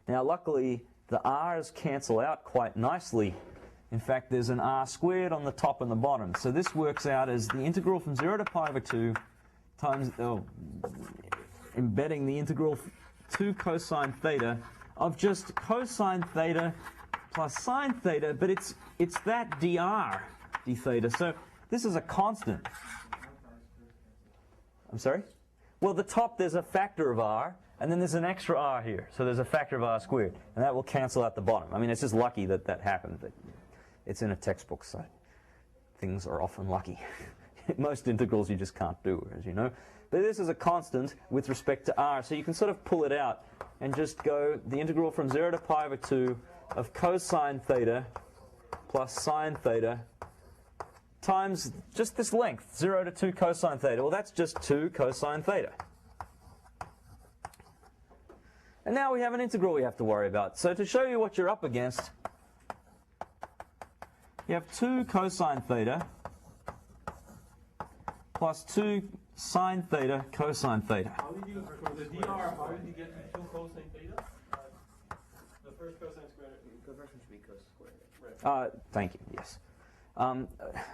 Now luckily the r's cancel out quite nicely. In fact, there's an r squared on the top and the bottom. So this works out as the integral from 0 to pi over 2 times, embedding the integral 2 cosine theta of just cosine theta plus sine theta, but it's that dr d theta. So this is a constant. I'm sorry? Well, the top there's a factor of r, and then there's an extra r here. So there's a factor of r squared, and that will cancel out the bottom. I mean, it's just lucky that that happened, but it's in a textbook, so things are often lucky. Most integrals you just can't do, as you know. But this is a constant with respect to r, so you can sort of pull it out and just go the integral from 0 to pi over 2 of cosine theta plus sine theta times just this length, 0 to 2 cosine theta. Well, that's just 2 cosine theta. And now we have an integral we have to worry about. So to show you what you're up against, you have 2 cosine theta plus 2 sine theta cosine theta. How did you, for the dr, how did you get to 2 cosine theta? The first cosine squared conversion should be cos squared. Right. Thank you, yes.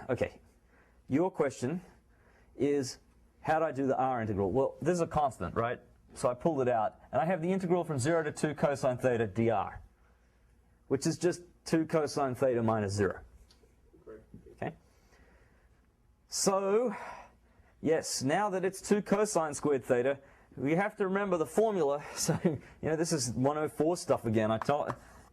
Okay, your question is, how do I do the r integral? Well, this is a constant, right? So I pulled it out, and I have the integral from 0 to 2 cosine theta dr, which is just 2 cosine theta minus 0. Okay? So, yes, now that it's 2 cosine squared theta, we have to remember the formula. So, this is 104 stuff again.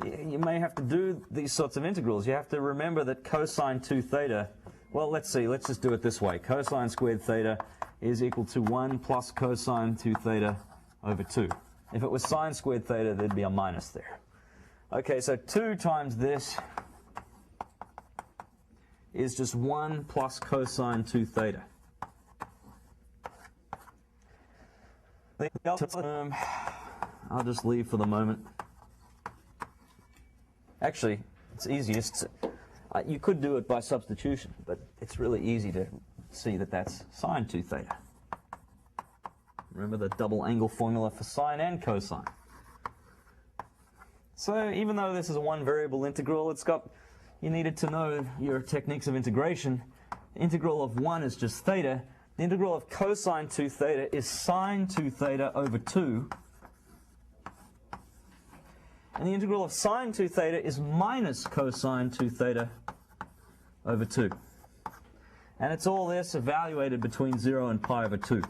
You may have to do these sorts of integrals. You have to remember that cosine 2 theta, well, let's see, let's just do it this way. Cosine squared theta is equal to 1 plus cosine 2 theta over 2. If it was sine squared theta, there'd be a minus there. Okay, so 2 times this is just 1 plus cosine 2 theta. I'll just leave for the moment. Actually, it's easiest. You could do it by substitution, but it's really easy to see that that's sine 2 theta. Remember the double angle formula for sine and cosine. So even though this is a one variable integral, you needed to know your techniques of integration. The integral of 1 is just theta. The integral of cosine 2 theta is sine 2 theta over 2. And the integral of sine 2 theta is minus cosine 2 theta over 2. And it's all this evaluated between 0 and pi over 2.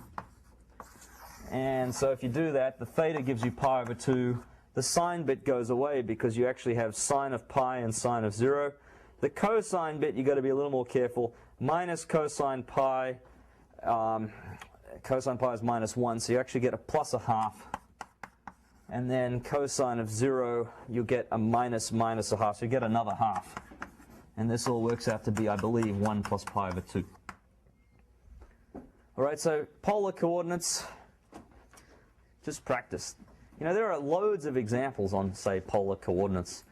And so if you do that, the theta gives you pi over 2. The sine bit goes away because you actually have sine of pi and sine of 0. The cosine bit, you've got to be a little more careful. Minus cosine pi. Cosine pi is minus 1, so you actually get a plus a half. And then cosine of 0, you get a minus minus a half, so you get another half. And this all works out to be, I believe, 1 plus pi over 2. All right, so polar coordinates, just practice. There are loads of examples on, say, polar coordinates.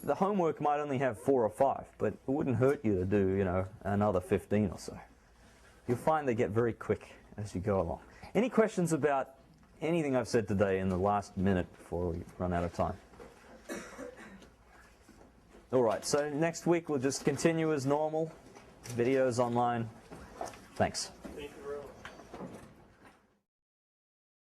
The homework might only have 4 or 5, but it wouldn't hurt you to do, another 15 or so. You'll find they get very quick as you go along. Any questions about anything I've said today in the last minute before we run out of time? All right, so next week we'll just continue as normal. Videos online. Thanks.